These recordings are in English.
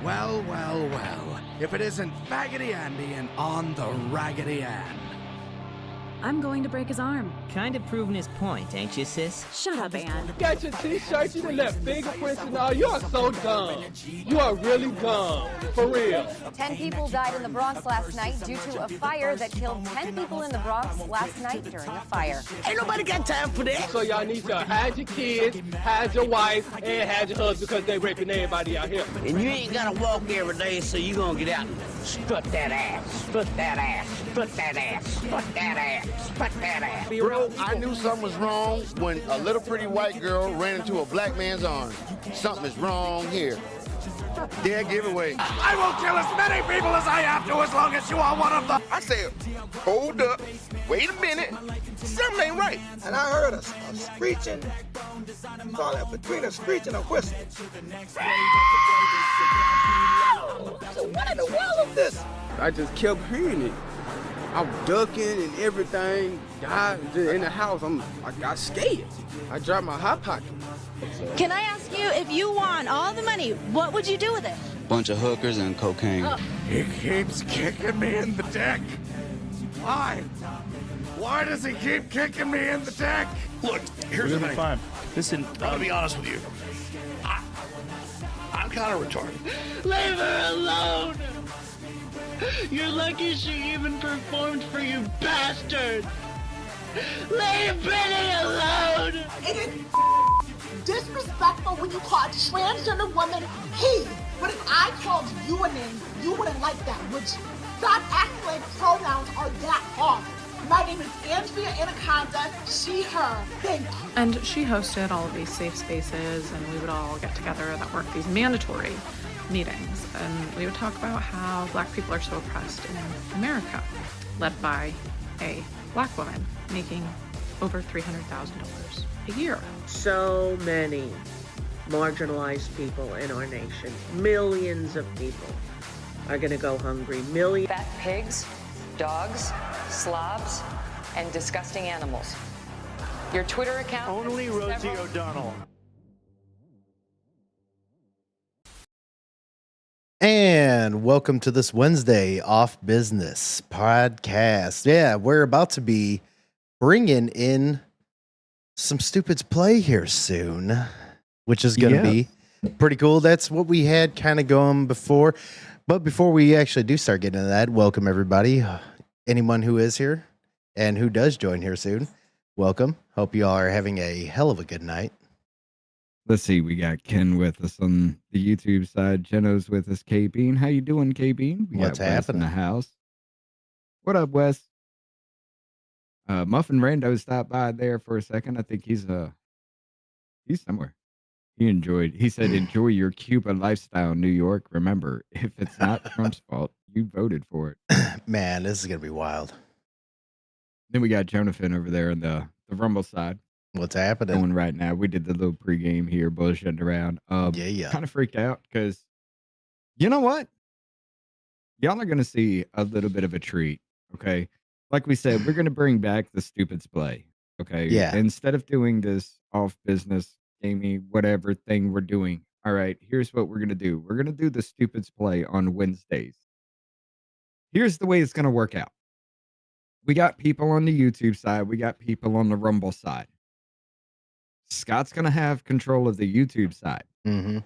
Well, well, well. If it isn't Faggoty Andy and On the Raggedy Ann. I'm going to break his arm. Kind of proving his point, ain't you, sis? Shut up, Ann. Got your t-shirt, you done left fingerprints and all. You are so dumb. You are really dumb. For real. 10 people died in the Bronx last night due to a fire that killed 10 people in the Bronx last night during a fire. Ain't nobody got time for that. So y'all need to hide your kids, hide your wife, and hide your husband because they raping everybody out here. And you ain't gotta walk every day, so you gonna get out and strut that ass, strut that ass, strut that ass, strut that ass, strut that ass. Bro, I knew something was wrong when a little pretty white girl ran into a black man's arms. Something is wrong here. Dead giveaway. I will kill as many people as I have to as long as you are one of them. I said, hold up, wait a minute, something ain't right. And I heard a screeching, call it between a screech and a whistle. So what in the world is this? I just kept hearing it. I'm ducking and everything. God, in the house, I got scared. I dropped my hot pocket. Can I ask you, if you won all the money, what would you do with it? Bunch of hookers and cocaine. He keeps kicking me in the dick. Why? Why does he keep kicking me in the dick? Look, here's the thing. Fine. Listen, I'm gonna be honest with you. I'm kind of retarded. Leave her alone! You're lucky she even performed for you, bastard! Leave Benny alone! It is disrespectful when you call a transgender woman he. But if I called you a name, you wouldn't like that, would you? Stop acting like pronouns are that hard. My name is Andrea Anaconda, she, her. Thank you. And she hosted all of these safe spaces, and we would all get together that weren't these mandatory meetings. And we would talk about how Black people are so oppressed in America, led by a Black woman making over $300,000 a year. So many marginalized people in our nation, millions of people are going to go hungry. Millions. Fat pigs, dogs, slobs, and disgusting animals. Your Twitter account... Only Rosie O'Donnell. And welcome to this Wednesday Off Business podcast. Yeah, we're about to be bringing in some Stupid's Play here soon, which is going to be pretty cool. That's what we had kind of going before. But before we actually do start getting into that, welcome everybody. Anyone who is here and who does join here soon, welcome. Hope you all are having a hell of a good night. Let's see, we got Ken with us on the YouTube side. Jeno's with us. K-Bean, how you doing, K-Bean? What's got Wes happening? in the house. What up, Wes? Muffin Rando stopped by there for a second. I think he's somewhere. He said, enjoy your Cuba lifestyle, New York. Remember, if it's not Trump's fault, you voted for it. Man, this is going to be wild. Then we got Jonathan over there on the Rumble side. What's happening? Going right now. We did the little pregame here, bullshitting around. Yeah. Kind of freaked out because, you know what? Y'all are going to see a little bit of a treat, okay? Like we said, we're going to bring back the Stupid's Play, okay? Yeah. Instead of doing this off-business, gamey, whatever thing we're doing, all right, here's what we're going to do. We're going to do the Stupid's Play on Wednesdays. Here's the way it's going to work out. We got people on the YouTube side. We got people on the Rumble side. Scott's going to have control of the YouTube side. Mm-hmm.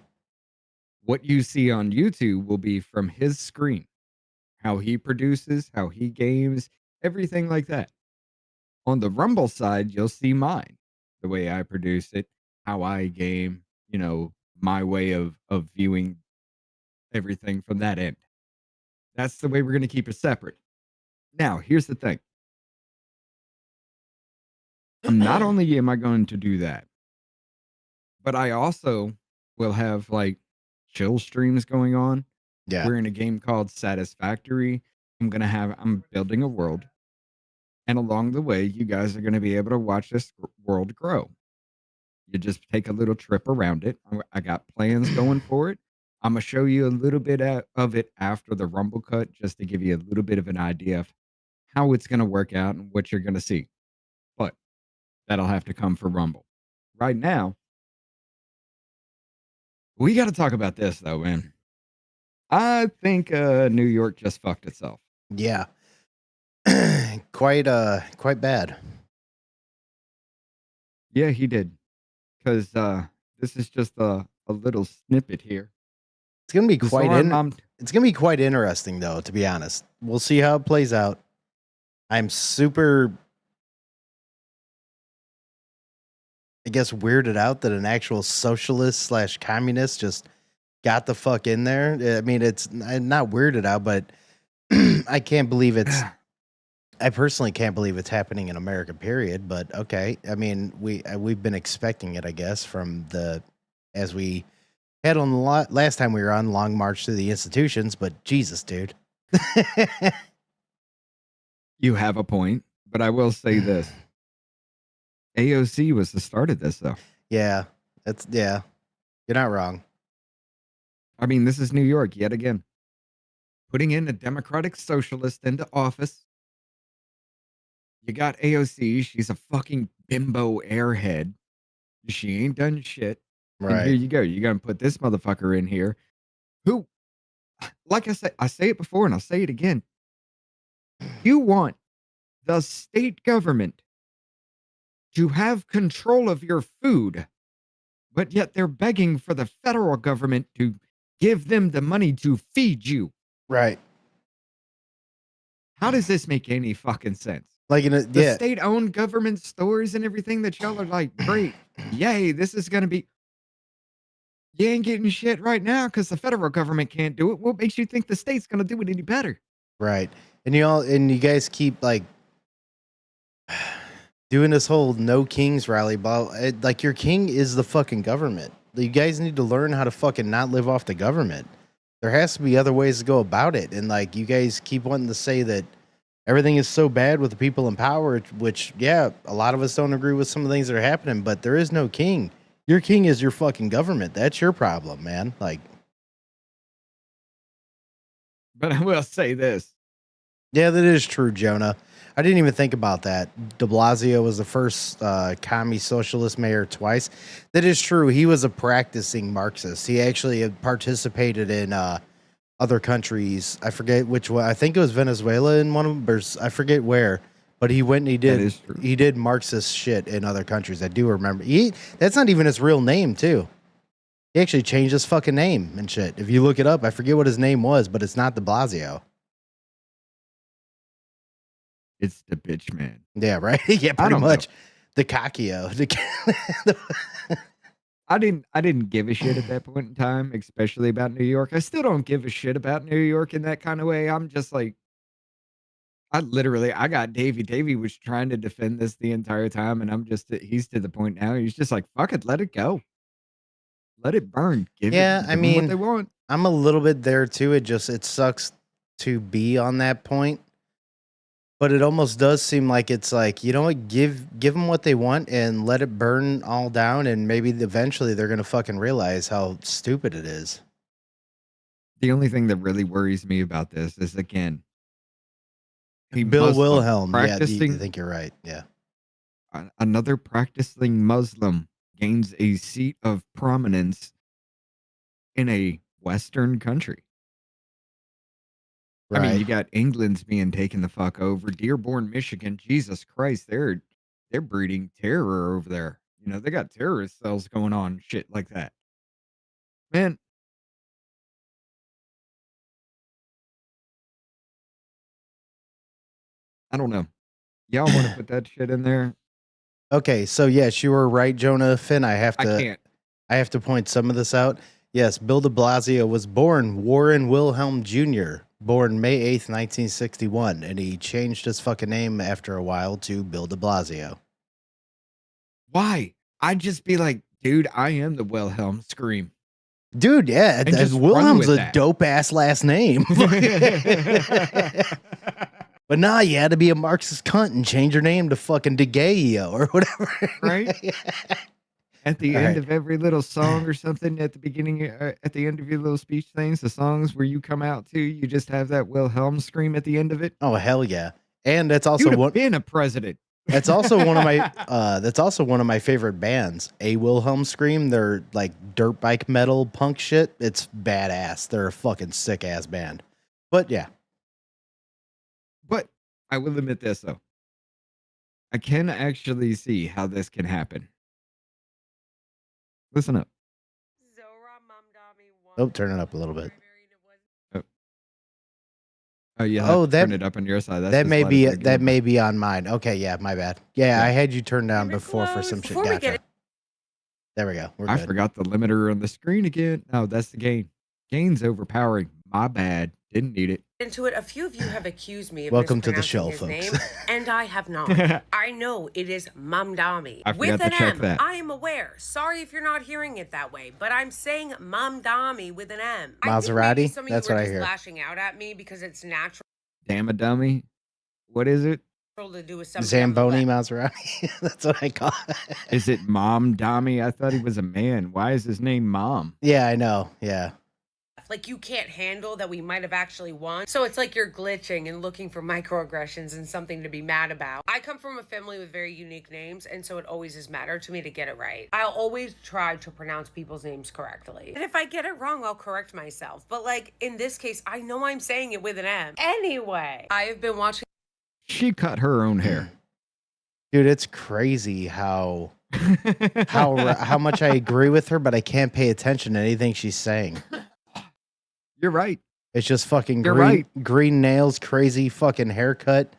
What you see on YouTube will be from his screen. How he produces, how he games, everything like that. On the Rumble side, you'll see mine. The way I produce it, how I game, my way of viewing everything from that end. That's the way we're going to keep it separate. Now, here's the thing. Not only am I going to do that, but I also will have chill streams going on. Yeah. We're in a game called Satisfactory. I'm building a world. And along the way, you guys are going to be able to watch this world grow. You just take a little trip around it. I got plans going for it. I'm going to show you a little bit of it after the Rumble cut, just to give you a little bit of an idea of how it's going to work out and what you're going to see. But that'll have to come for Rumble. Right now, we got to talk about this, though, man. I think New York just fucked itself. Yeah. quite bad. Yeah, he did. Because this is just a little snippet here. It's gonna be This quite arm, it's gonna be quite interesting though, to be honest. We'll see how it plays out. I'm super, I guess, weirded out that an actual socialist / communist just got the fuck in there. I mean, it's not weirded out, but I can't believe I personally can't believe it's happening in America, period. But okay, I mean, we've been expecting it, I guess, from as we had on the last time we were on Long March to the Institutions. But Jesus, dude. You have a point, but I will say this. AOC was the start of this, though. Yeah, you're not wrong. I mean, this is New York yet again. Putting in a democratic socialist into office. You got AOC. She's a fucking bimbo airhead. She ain't done shit. Right. And here you go. You're going to put this motherfucker in here who, like I say it before and I'll say it again. You want the state government to have control of your food, but yet they're begging for the federal government to give them the money to feed you. Right. How does this make any fucking sense? Like The state-owned government stores and everything that y'all are like, great, yay, this is going to be... You ain't getting shit right now because the federal government can't do it. What makes you think the state's going to do it any better? Right. And you guys keep like doing this whole no kings rally, like your king is the fucking government. You guys need to learn how to fucking not live off the government. There has to be other ways to go about it. And like you guys keep wanting to say that everything is so bad with the people in power, which, yeah, a lot of us don't agree with some of the things that are happening, but there is no king. Your king is your fucking government. That's your problem, man. Like, but I will say this. Yeah, that is true, Jonah. I didn't even think about that. De Blasio was the first commie socialist mayor twice. That is true. He was a practicing Marxist. He actually had participated in other countries. I forget which one. I think it was Venezuela in one of them, or I forget where. But he went and he did Marxist shit in other countries. I do remember. That's not even his real name, too. He actually changed his fucking name and shit. If you look it up, I forget what his name was, but it's not de Blasio. It's the bitch man. Yeah, right? Yeah, pretty much. The Cacchio. I didn't give a shit at that point in time, especially about New York. I still don't give a shit about New York in that kind of way. I'm just like, I got Davey. Davey was trying to defend this the entire time, and he's to the point now. He's just like, fuck it, let it go. Let it burn. Give I them mean, what they want. I'm a little bit there too. It sucks to be on that point. But it almost does seem like it's like, you know what, give them what they want and let it burn all down, and maybe eventually they're going to fucking realize how stupid it is. The only thing that really worries me about this is, again, Bill Wilhelm. Yeah, I practicing, think you're right. Yeah. Another practicing Muslim gains a seat of prominence in a Western country. Right. I mean, you got England's being taken the fuck over. Dearborn, Michigan, Jesus Christ, they're breeding terror over there. You know, they got terrorist cells going on, shit like that. Man. I don't know. Y'all want to put that shit in there? Okay, so yes, you were right, Jonah. Finn, I have can't. I have to point some of this out. Yes, Bill de Blasio was born Warren Wilhelm Jr., born May 8th, 1961, and he changed his fucking name after a while to Bill de Blasio. Why? I'd just be like, dude, I am the Wilhelm Scream. Dude, yeah, Wilhelm's a dope-ass last name. But nah, you had to be a Marxist cunt and change your name to fucking DeGaio or whatever. Right? At the end of every little song or something, at the beginning, at the end of your little speech things, the songs where you come out to, you just have that Wilhelm scream at the end of it. Oh, hell yeah. And that's also been a president. That's also one of my favorite bands. A Wilhelm Scream. They're like dirt bike metal punk shit. It's badass. They're a fucking sick ass band. But yeah. But I will admit this though. I can actually see how this can happen. Listen up. Oh, turn it up a little bit. Oh, you have Oh, to that turn it up on your side. That's that as may loud be as I can that go. may be on mine. Okay, yeah, my bad. Yeah, I had you turned down before for some shit. Gotcha. There we go. We're I good. forgot the limiter on the screen again. No, that's the gain. Gain's overpowering. My bad. Didn't need it. Into it, a few of you have accused me of Welcome to the mispronouncing show, his folks. name, and I have not. I know it is Mamdami I with forgot an to check M. that. I am aware. Sorry if you're not hearing it that way, but I'm saying Mamdami with an M. I think maybe Maserati? some of That's you are what I just hear. lashing out at me because it's natural Damn a dummy. What is it? to do with something. Zamboni Maserati. That's what I call it. Is it Mom Dummy? I thought he was a man. Why is his name Mom? Yeah, I know. Yeah. Like you can't handle that we might have actually won. So it's like you're glitching and looking for microaggressions and something to be mad about. I come from a family with very unique names, and so it always has mattered to me to get it right. I'll always try to pronounce people's names correctly. And if I get it wrong, I'll correct myself. But like in this case, I know I'm saying it with an M. Anyway, I have been watching. She cut her own hair. Dude, it's crazy how much I agree with her, but I can't pay attention to anything she's saying. You're right. It's just fucking You're green, right. green nails, crazy fucking haircut.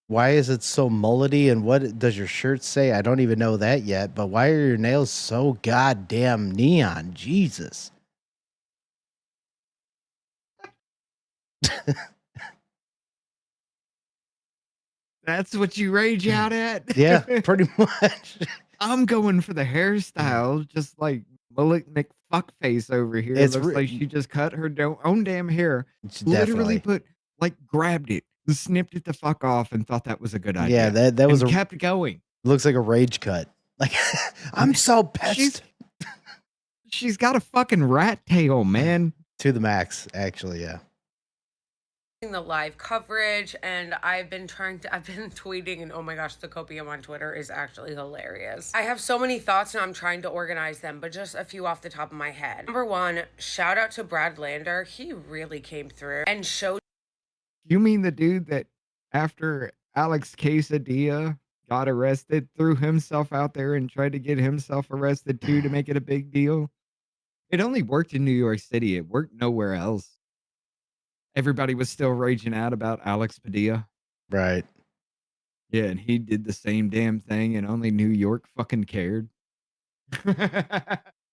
Why is it so mullety? And what does your shirt say? I don't even know that yet. But why are your nails so goddamn neon? Jesus. That's what you rage out at? Yeah, pretty much. I'm going for the hairstyle, just like Mullet McFuckface over here. It's Looks re- like she just cut her own damn hair. Definitely. Literally grabbed it, snipped it the fuck off, and thought that was a good idea. Yeah, that was and kept going. Looks like a rage cut. Like I'm so pissed. She's got a fucking rat tail, man. To the max, actually, yeah. The live coverage, and I've been tweeting, and oh my gosh, the copium on Twitter is actually hilarious. I have so many thoughts and I'm trying to organize them, but just a few off the top of my head. Number one, shout out to Brad Lander. He really came through and showed. You mean the dude that after Alex Quesadilla got arrested, threw himself out there and tried to get himself arrested too to make it a big deal? It only worked in New York City. It worked nowhere else. Everybody was still raging out about Alex Padilla. Right. Yeah, and he did the same damn thing, and only New York fucking cared.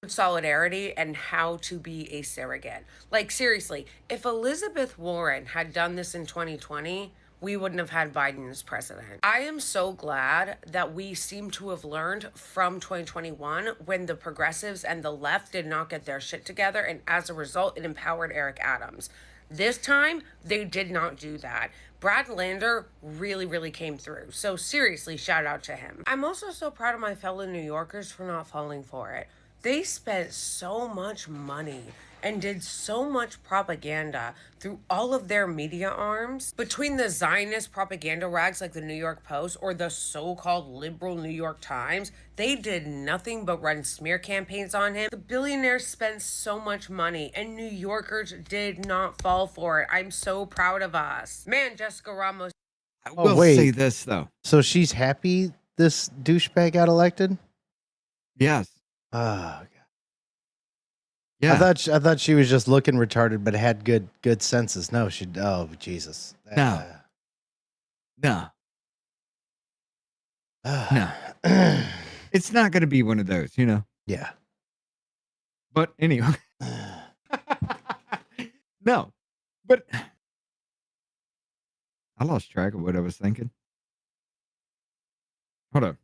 Solidarity and how to be a surrogate. Like seriously, if Elizabeth Warren had done this in 2020, we wouldn't have had Biden as president. I am so glad that we seem to have learned from 2021 when the progressives and the left did not get their shit together, and as a result, it empowered Eric Adams. This time, they did not do that. Brad Lander really, really came through. So seriously, shout out to him. I'm also so proud of my fellow New Yorkers for not falling for it. They spent so much money and did so much propaganda through all of their media arms. Between the Zionist propaganda rags like the New York Post or the so-called liberal New York Times, they did nothing but run smear campaigns on him. The billionaires spent so much money and New Yorkers did not fall for it. I'm so proud of us. Man, Jessica Ramos. I will say this, though. So she's happy this douchebag got elected? Yes. Oh, yeah. I thought she was just looking retarded, but had good senses. No, she. Oh, Jesus. No. No. No. It's not going to be one of those, you know? Yeah. But anyway. No. But I lost track of what I was thinking. Hold on.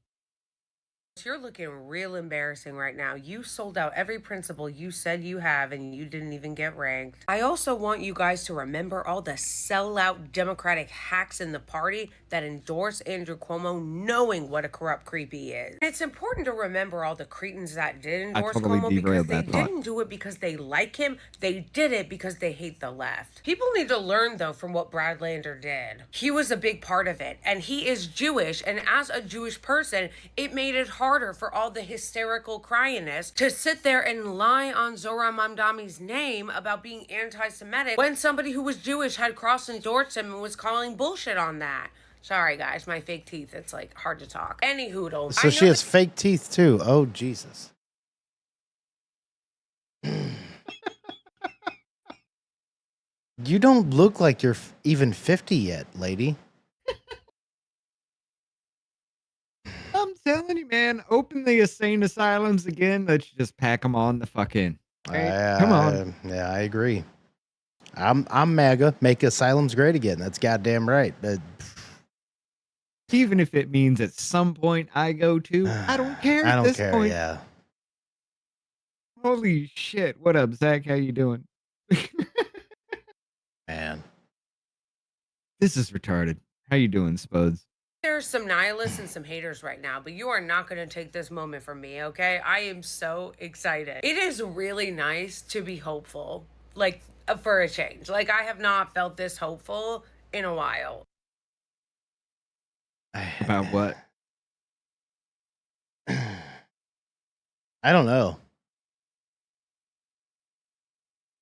You're looking real embarrassing right now. You sold out every principle you said you have and you didn't even get ranked. I also want you guys to remember all the sellout Democratic hacks in the party that endorse Andrew Cuomo knowing what a corrupt creep he is. And it's important to remember all the cretins that did endorse totally Cuomo because derailed they that thought. didn't do it because they like him. They did it because they hate the left. People need to learn though from what Brad Lander did. He was a big part of it and he is Jewish, and as a Jewish person, it made it harder for all the hysterical cryiness to sit there and lie on Zohran Mamdani's name about being anti-Semitic when somebody who was Jewish had cross-endorsed him and was calling bullshit on that. Sorry guys, my fake teeth, it's like hard to talk. Any hoodle. So she has fake teeth too. Oh, Jesus. You don't look like you're even 50 yet, lady. I'm telling you, man, open the insane asylums again. Let's just pack them on the fuck in. Right? Come on. Yeah, I agree. I'm MAGA. Make asylums great again. That's goddamn right. But even if it means at some point I go to, I don't care. I at don't this care. point. Yeah. Holy shit! What up, Zach? How you doing? Man, this is retarded. How you doing, Spuds? There's some nihilists and some haters right now, but you are not going to take this moment from me, okay? I am so excited. It is really nice to be hopeful, like for a change. Like I have not felt this hopeful in a while. About what? I don't know.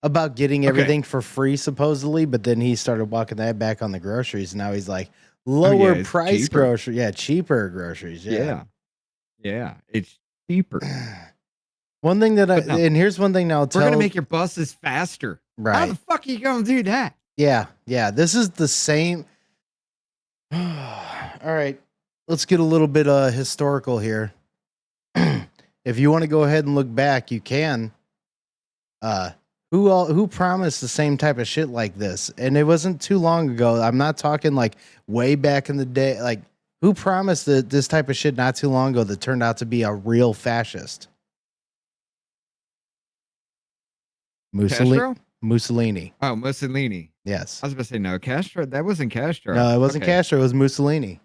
About getting everything for free, supposedly, but then he started walking that back on the groceries. Now he's like, lower it's price cheaper. grocery. Yeah, cheaper groceries. Yeah, it's cheaper. One thing that no. and here's one thing I'll tell. We're gonna make your buses faster. Right. How the fuck are you gonna do that? Yeah. This is the same. All right, let's get a little bit historical here. If you want to go ahead and look back, you can. Who promised the same type of shit like this? And it wasn't too long ago. I'm not talking like way back in the day. Like, who promised that this type of shit not too long ago that turned out to be a real fascist? Castro? Mussolini. Oh, Mussolini. Yes. I was about to say no, Castro. That wasn't Castro. No, it wasn't Okay. Castro. It was Mussolini.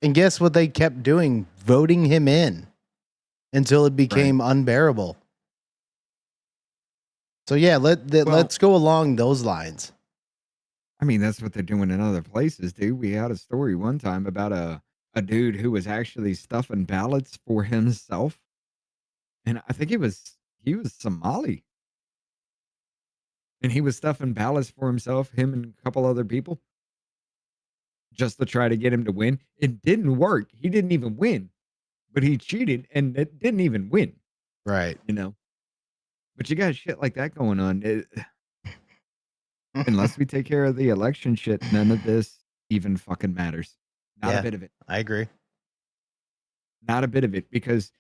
And guess what they kept doing? Voting him in until it became unbearable. So yeah, let's go along those lines. I mean, that's what they're doing in other places, dude. We had a story one time about a dude who was actually stuffing ballots for himself, and I think he was Somali, and he was stuffing ballots for himself, him and a couple other people, just to try to get him to win. It didn't work. He didn't even win, but he cheated and it didn't even win. Right. You know. But you got shit like that going on. Unless we take care of the election shit, none of this even fucking matters. Not a bit of it. I agree. Not a bit of it. Because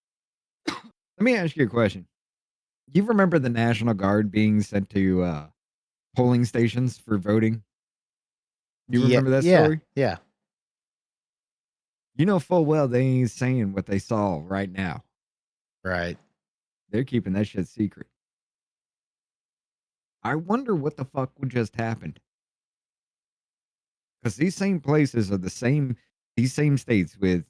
let me ask you a question. You remember the National Guard being sent to polling stations for voting? You remember that story? Yeah. You know full well they ain't saying what they saw right now. Right. They're keeping that shit secret. I wonder what the fuck would just happened. Because these same places are these same states with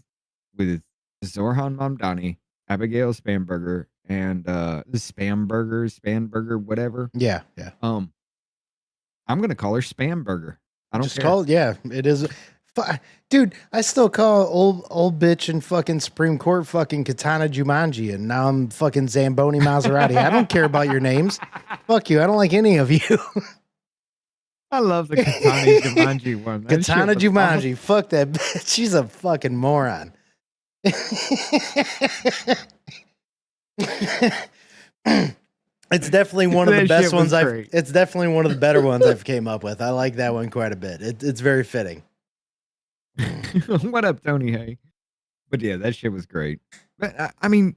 Zohran Mamdani, Abigail Spanberger, and Spanberger, whatever. Yeah. I'm gonna call her Spanberger. I don't Just care. call it. Yeah, it is. Dude, I still call old bitch in fucking Supreme Court fucking Katana Jumanji, and now I'm fucking Zamboni Maserati. I don't care about your names. Fuck you. I don't like any of you. I love the Katana Jumanji one. That Katana shit was Jumanji. Fuck that bitch. She's a fucking moron. It's definitely one of the That best shit was ones great. It's definitely one of the better ones I've came up with. I like that one quite a bit. It's very fitting. What up, Tony? Hey, but yeah, that shit was great. But I mean,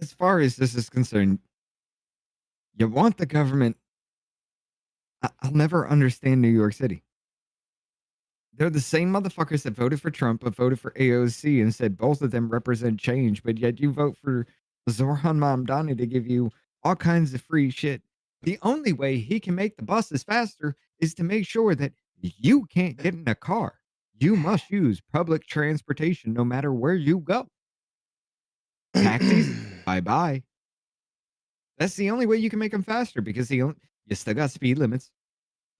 as far as this is concerned, you want the government. I'll never understand New York City. They're the same motherfuckers that voted for Trump but voted for AOC and said both of them represent change, but yet you vote for Zoran Mamdani to give you all kinds of free shit. The only way he can make the buses faster is to make sure that you can't get in a car. You must use public transportation no matter where you go. Taxis, bye-bye. That's the only way you can make them faster because you still got speed limits.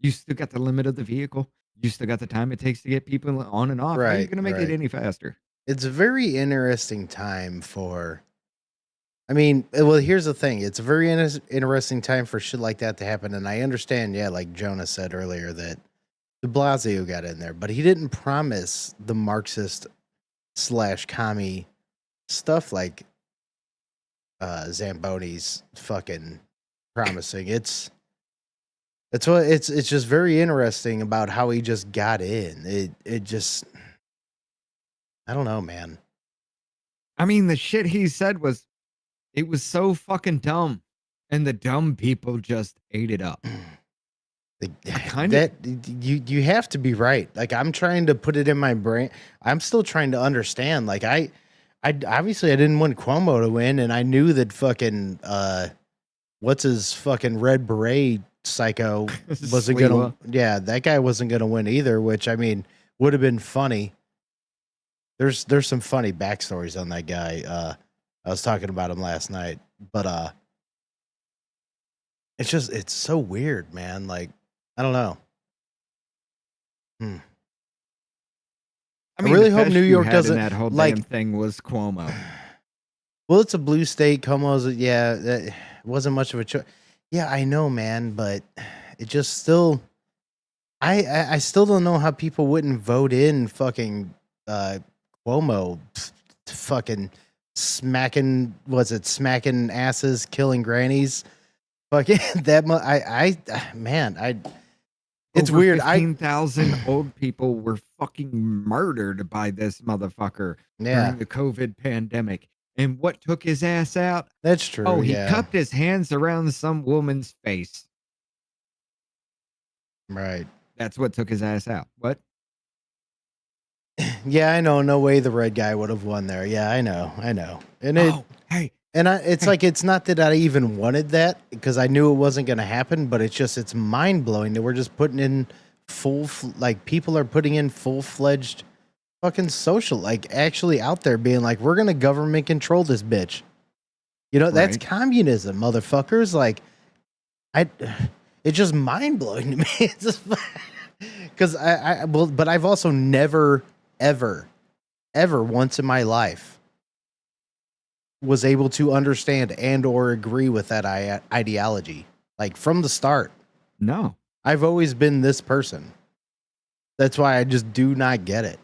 You still got the limit of the vehicle. You still got the time it takes to get people on and off. How are you going to make it any faster? It's a very interesting time for. I mean, well, here's the thing. It's a very interesting time for shit like that to happen. And I understand, yeah, like Jonah said earlier, that de Blasio got in there, but he didn't promise the Marxist / commie stuff like Zamboni's fucking promising. It's just very interesting about how he just got in. It just, I don't know, man. I mean, the shit he said was so fucking dumb, and the dumb people just ate it up. You have to be right. Like, I'm trying to put it in my brain. I'm still trying to understand. Like, I obviously I didn't want Cuomo to win, and I knew that fucking what's his fucking red beret psycho wasn't gonna. Yeah, that guy wasn't gonna win either. Which, I mean, would have been funny. There's some funny backstories on that guy. I was talking about him last night, but it's so weird, man. Like, I don't know. I mean, really the hope best New you York had doesn't in that whole like damn thing was Cuomo. Well, it's a blue state. Cuomo's, it wasn't much of a choice. Yeah, I know, man, but it just still, I still don't know how people wouldn't vote in fucking Cuomo, fucking smacking asses, killing grannies, fucking that much. It's Over weird. 15,000 old people were fucking murdered by this motherfucker during the COVID pandemic. And what took his ass out? That's true. Oh, he cupped his hands around some woman's face. Right. That's what took his ass out. What? Yeah, I know. No way the red guy would have won there. Yeah, I know. And it's not that I even wanted that because I knew it wasn't going to happen, but it's mind blowing that we're just putting in people are putting in full-fledged fucking social, like actually out there being like, we're going to government control this bitch. You know, that's communism, motherfuckers. Like, it's just mind blowing to me. It's just because but I've also never, ever once in my life was able to understand and or agree with that ideology, like from the start. No, I've always been this person. That's why I just do not get it.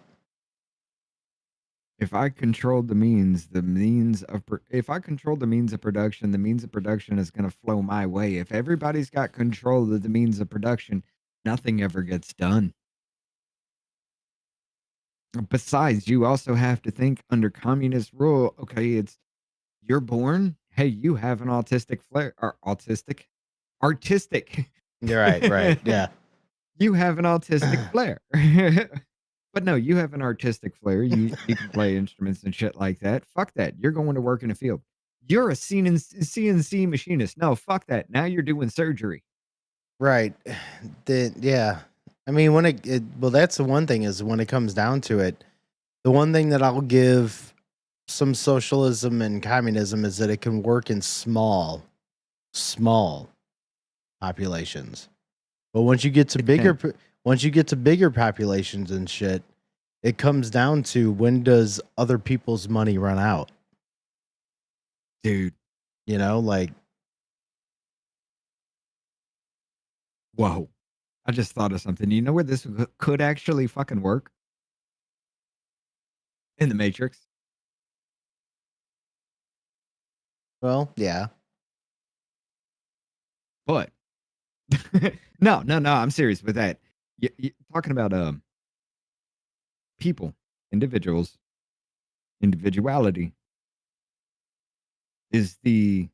If I controlled the means of production, the means of production is going to flow my way. If everybody's got control of the means of production, nothing ever gets done. Besides, you also have to think under communist rule. Okay, you're born. Hey, you have an autistic flair or artistic. You're right. Yeah. You have an autistic flair. But no, you have an artistic flair. You can play instruments and shit like that. Fuck that. You're going to work in a field. You're a CNC machinist. No, fuck that. Now you're doing surgery. Right. Yeah. I mean, well, that's the one thing is when it comes down to it, the one thing that I'll give some socialism and communism is that it can work in small populations. But once you get to bigger populations and shit, it comes down to when does other people's money run out? Dude. You know, like. Whoa. I just thought of something. You know where this could actually fucking work? In the Matrix. Well, yeah. But no, I'm serious with that. You're talking about people, individuals, individuality is the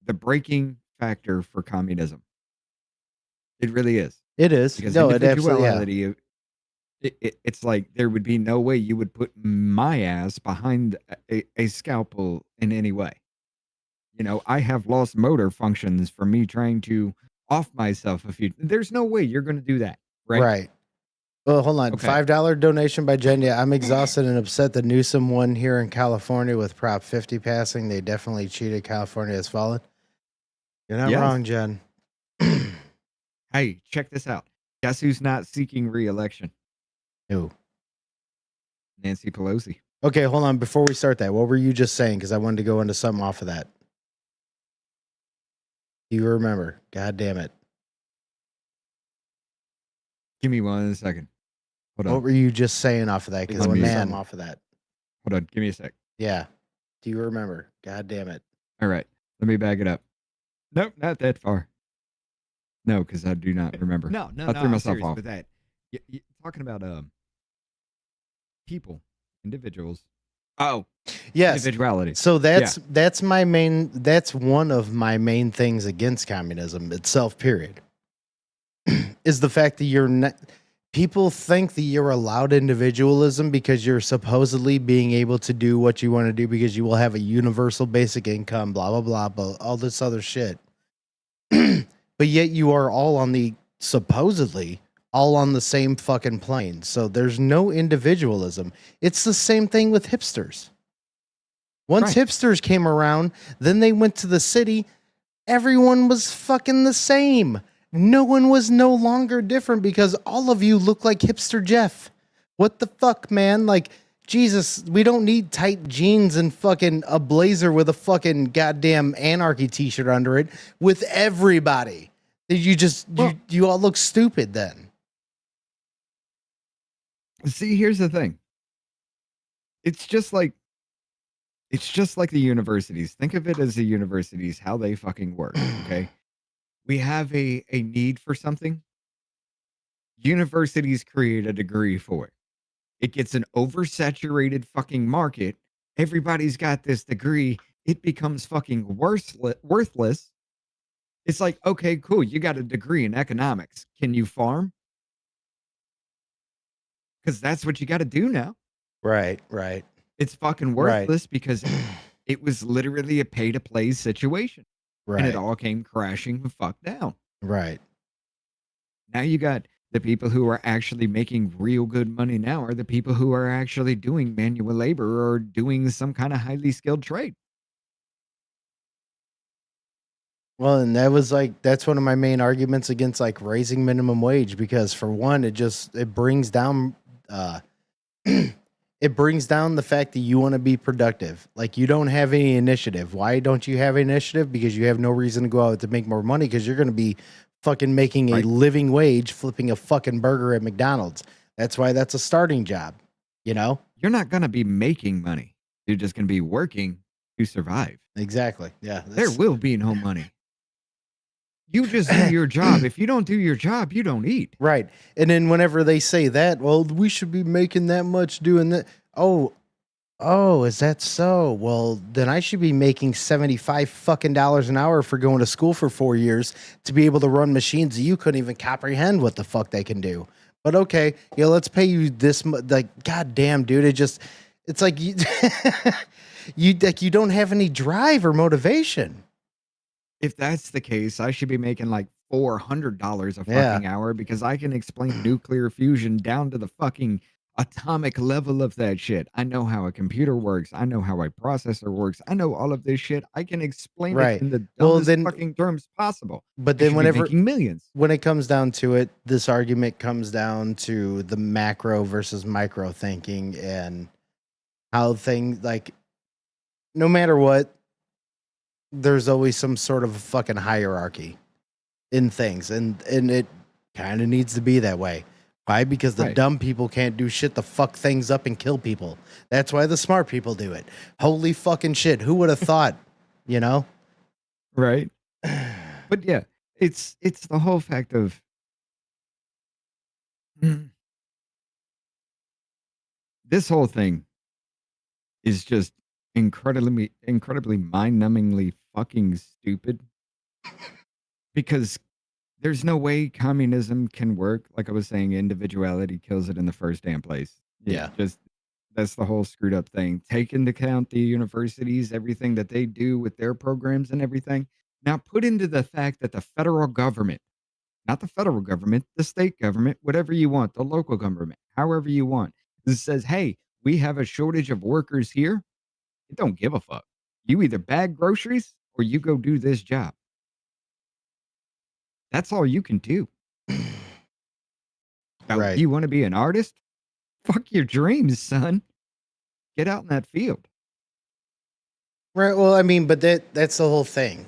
breaking factor for communism. It really is. It is. Because no, it absolutely. Yeah. It's like there would be no way you would put my ass behind a scalpel in any way. You know, I have lost motor functions from me trying to off myself a few. There's no way you're going to do that, right? Right. Well, hold on. Okay. $5 donation by Jenya. I'm exhausted and upset that Newsom won here in California with Prop 50 passing. They definitely cheated. California has fallen. You're not Yes. wrong, Jen. Hey, check this out. Guess who's not seeking re-election? Who? Nancy Pelosi. Okay, hold on. Before we start that, what were you just saying? Because I wanted to go into something off of that. Do you remember? God damn it. Give me 1 second. Hold on. What were you just saying off of that? Because Let me- man, off of that. Hold on. Give me a sec. Yeah. Do you remember? God damn it. All right. Let me back it up. Nope, not that far. No, because I do not remember. No, I threw I'm myself serious off. with that. Talking about people, individuals. Oh, Yes. individuality. So that's my main. That's one of my main things against communism itself. Period. Is the fact that you're not. People think that you're allowed individualism because you're supposedly being able to do what you want to do because you will have a universal basic income, blah blah blah, all this other shit. But yet you are all on the supposedly all on the same fucking plane. So there's no individualism. It's the same thing with hipsters. Once hipsters came around, then they went to the city. Everyone was fucking the same. No one was no longer different because all of you look like hipster Jeff. What the fuck, man? Like, Jesus, we don't need tight jeans and fucking a blazer with a fucking goddamn anarchy t-shirt under it with everybody. You just, you all look stupid then. See, here's the thing. It's just like the universities. Think of it as the universities, how they fucking work, okay? We have a need for something. Universities create a degree for it. It gets an oversaturated fucking market. Everybody's got this degree. It becomes fucking worthless. It's like, okay, cool. You got a degree in economics. Can you farm? Because that's what you got to do now. Right. It's fucking worthless because it was literally a pay-to-play situation. Right. And it all came crashing the fuck down. Right. Now you got the people who are actually making real good money now are the people who are actually doing manual labor or doing some kind of highly skilled trade. Well, and that's one of my main arguments against like raising minimum wage because for one, it brings down it brings down the fact that you want to be productive. Like you don't have any initiative. Why don't you have initiative? Because you have no reason to go out to make more money because you're going to be fucking making a living wage flipping a fucking burger at McDonald's. That's why that's a starting job, you know? You're not going to be making money. You're just going to be working to survive. Exactly. Yeah. There will be no money. You just do your job. If you don't do your job, you don't eat. Right. And then whenever they say that, well, we should be making that much doing that. Oh, is that so? Well, then I should be making $75 fucking an hour for going to school for 4 years to be able to run machines that you couldn't even comprehend what the fuck they can do. But okay, let's pay you this much. Like, goddamn, dude, it's like you, you don't have any drive or motivation. If that's the case, I should be making like $400 a fucking hour because I can explain nuclear fusion down to the fucking atomic level of that shit. I know how a computer works. I know how a processor works. I know all of this shit. I can explain it in the dumbest fucking terms possible. But then making millions. When it comes down to it, this argument comes down to the macro versus micro thinking and how things like no matter what, there's always some sort of a fucking hierarchy in things. And it kind of needs to be that way. Why? Because the dumb people can't do shit to fuck things up and kill people. That's why the smart people do it. Holy fucking shit. Who would have thought, you know? Right. But yeah, it's the whole fact of this whole thing is just incredibly mind-numbingly fucking stupid because there's no way communism can work. Like I was saying, individuality kills it in the first damn place. Yeah. Just that's the whole screwed up thing. Take into account the universities, everything that they do with their programs and everything. Now put into the fact that the federal government, not the federal government, the state government, whatever you want, the local government, however you want, it says, hey, we have a shortage of workers here. It don't give a fuck. You either bag groceries or you go do this job. That's all you can do. Now, Right. you want to be an artist? Fuck your dreams, son. Get out in that field. Right. Well, I mean, but that's the whole thing.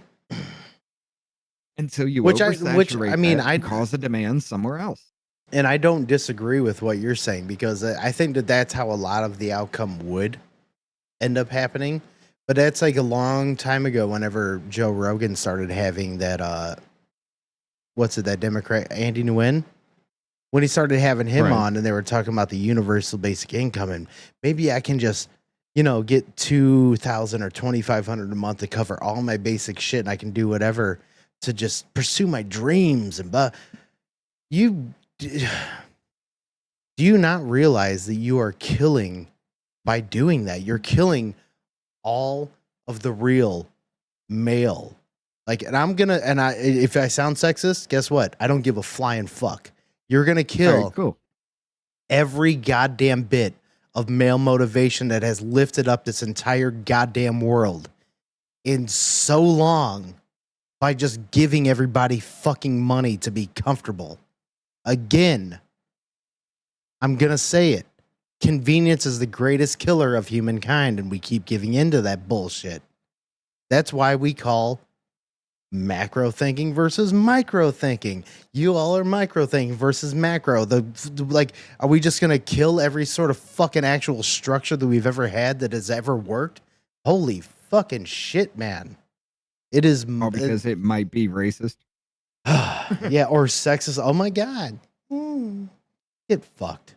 Until you Which I oversaturate mean, that and cause a demand somewhere else. And I don't disagree with what you're saying, because I think that that's how a lot of the outcome would end up happening. But that's like a long time ago, whenever Joe Rogan started having that, that Democrat, Andy Nguyen? When he started having him Right. on and they were talking about the universal basic income, and maybe I can just, get $2,000 or $2,500 a month to cover all my basic shit, and I can do whatever to just pursue my dreams. And do you not realize that you are killing by doing that? You're killing all of the real male. Like, and if I sound sexist, guess what? I don't give a flying fuck. You're gonna kill Alright, cool. every goddamn bit of male motivation that has lifted up this entire goddamn world in so long by just giving everybody fucking money to be comfortable. Again, I'm gonna say it. Convenience is the greatest killer of humankind, and we keep giving into that bullshit. That's why we call macro thinking versus micro thinking. You all are micro thinking versus macro. Are we just gonna kill every sort of fucking actual structure that we've ever had that has ever worked? Holy fucking shit, man! It is Because it might be racist. yeah, or sexist. Oh my god, get fucked.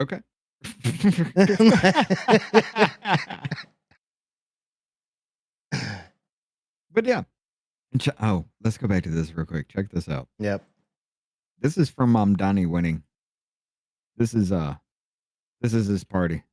Okay. But yeah. Let's go back to this real quick. Check this out. Yep. This is from Donnie Winning. This is his party.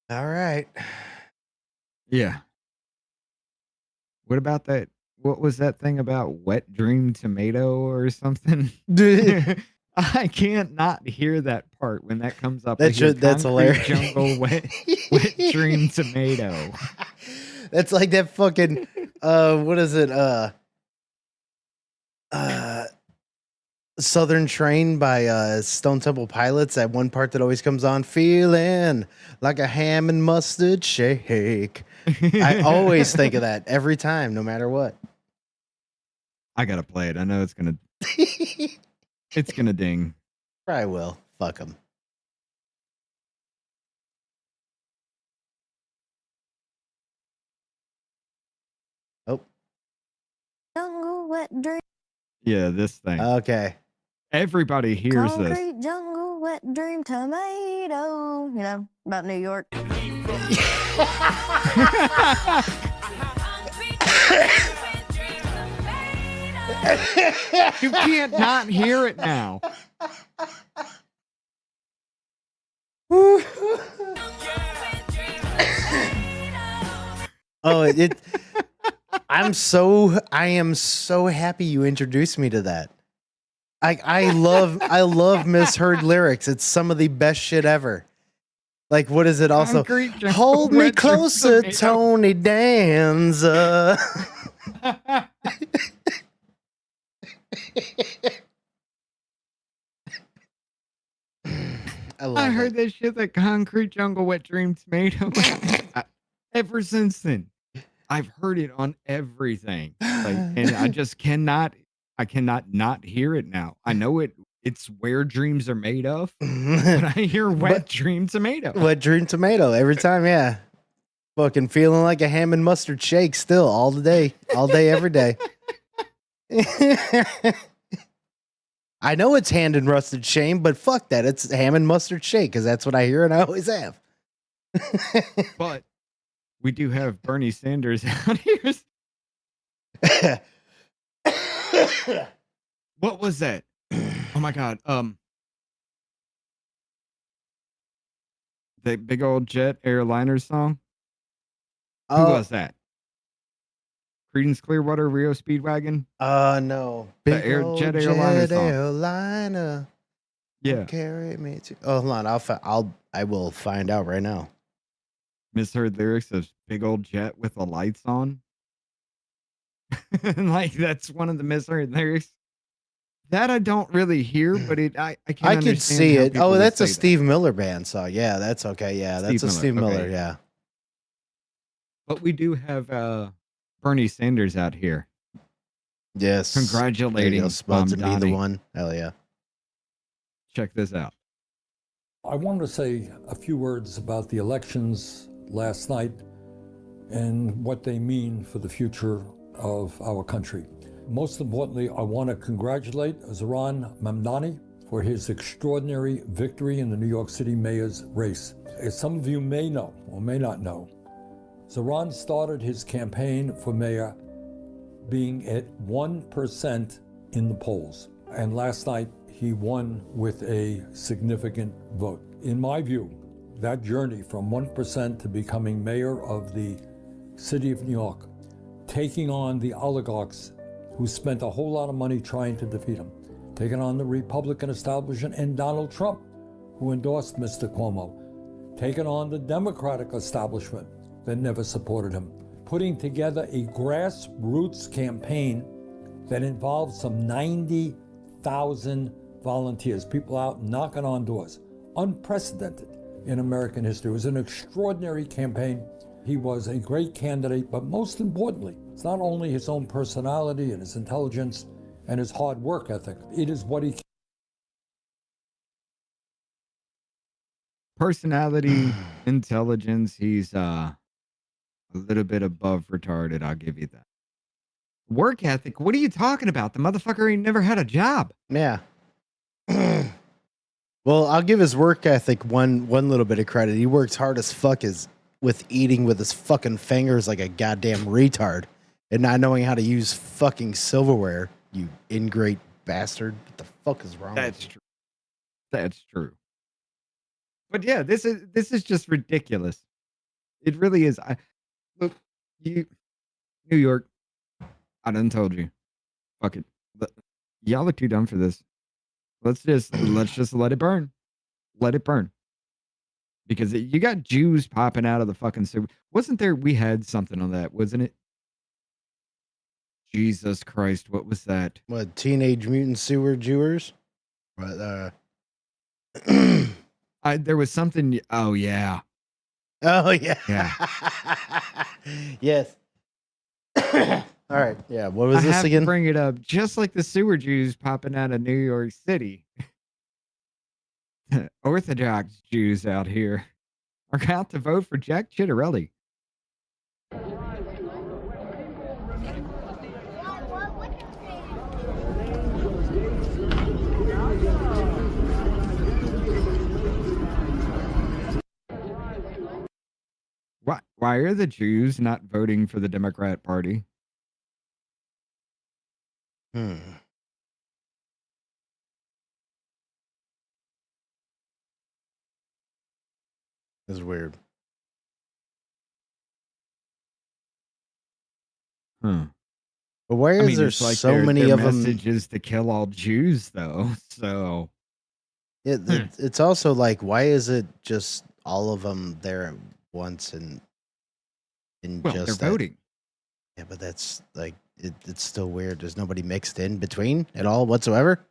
All right. Yeah. What about that? What was that thing about Wet Dream Tomato or something? I can't not hear that part when that comes up. That's I hear that's Concrete hilarious. Jungle Wet Dream Tomato. That's like that fucking what is it? Southern Train by Stone Temple Pilots. That one part that always comes on, feeling like a ham and mustard shake. I always think of that every time, no matter what. I gotta play it. I know it's gonna ding. Probably will. Fuck them. Oh. Jungle wet dream. Yeah, this thing. Okay. Everybody hears this. Concrete jungle wet dream tomato. You know, about New York. You can't not hear it now. Oh, I am so happy you introduced me to that. I love misheard lyrics. It's some of the best shit ever. Like, what is it also? Hold me closer, Tony Danza. I heard that shit, that Concrete Jungle Wet Dream Tomato. Ever since then, I've heard it on everything. And I just cannot not hear it now. I know it's where dreams are made of, but I hear Wet Dream Tomato. Wet Dream Tomato every time, yeah. Fucking feeling like a ham and mustard shake still all day, every day. I know it's hand and rusted shame, but fuck that. It's ham and mustard shake because that's what I hear and I always have. But we do have Bernie Sanders out here. What was that? Oh my God. The big old jet airliner song. Who was that? Creedence Clearwater Rio Speedwagon? No. The jet airliner song. Airliner. Yeah. Carry me to. Oh, hold on. I will find out right now. Misheard lyrics of big old jet with the lights on. Like that's one of the misheard lyrics. That I don't really hear, but I can. I could see it. Oh, that's a Steve Miller Band song. Yeah, that's okay. Yeah, that's a Steve Miller. Okay. Yeah. But we do have Bernie Sanders out here. Yes. Congratulating Spuds and be the one. Hell yeah. Check this out. I wanted to say a few words about the elections last night and what they mean for the future of our country. Most importantly, I want to congratulate Zohran Mamdani for his extraordinary victory in the New York City mayor's race. As some of you may know or may not know, Zohran started his campaign for mayor being at 1% in the polls. And last night, he won with a significant vote. In my view, that journey from 1% to becoming mayor of the city of New York, taking on the oligarchs who spent a whole lot of money trying to defeat him, taking on the Republican establishment and Donald Trump, who endorsed Mr. Cuomo, taking on the Democratic establishment that never supported him, putting together a grassroots campaign that involved some 90,000 volunteers, people out knocking on doors, unprecedented in American history. It was an extraordinary campaign. He was a great candidate, but most importantly, it's not only his own personality and his intelligence and his hard work ethic, it is what he Personality, intelligence, he's a little bit above retarded, I'll give you that. Work ethic, what are you talking about? The motherfucker ain't never had a job. Yeah. Well, I'll give his work ethic one little bit of credit. He works hard as fuck with eating with his fucking fingers like a goddamn retard and not knowing how to use fucking silverware, you ingrate bastard. What the fuck is wrong That's with you? true. That's true. But yeah, this is just ridiculous. It really is. Look, New York, I done told you. Fuck it. Y'all are too dumb for this. Let's just let it burn. Let it burn. Because you got Jews popping out of the fucking super. Wasn't there? We had something on that, wasn't it? Jesus Christ, what was that? What, Teenage Mutant Sewer Jewers? But there was something. Oh yeah. Oh yeah. Yeah. Yes. All right. Yeah. What was I this have again? To bring it up, just like the sewer Jews popping out of New York City. Orthodox Jews out here are out to vote for Jack Chitterelli. Why are the Jews not voting for the Democrat Party? This is weird. Huh. But why is there it's like so many their of them? message is to kill all Jews, though. So It's also like, why is it just all of them there at once and well, just they're voting. Yeah, but that's like it's still weird. There's nobody mixed in between at all whatsoever.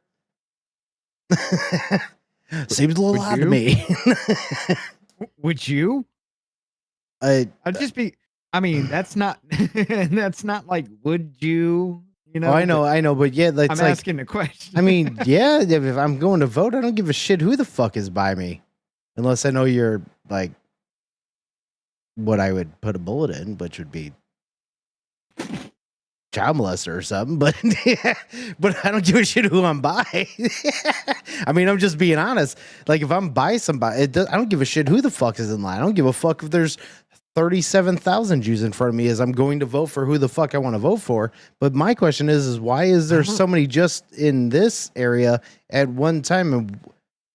Seems a little odd to me. Would you? I'd just be. I mean, that's not. That's not like. Would you? You know. Oh, I know, but yeah, that's I'm like, asking a question. I mean, yeah, if I'm going to vote, I don't give a shit who the fuck is by me, unless I know you're like what I would put a bullet in, which would be child molester or something. But but I don't give a shit who I'm by. I mean, I'm just being honest. Like if I'm by somebody, I don't give a shit who the fuck is in line. I don't give a fuck if there's 37,000 Jews in front of me, as I'm going to vote for who the fuck I want to vote for. But my question is why is there so many just in this area at one time? And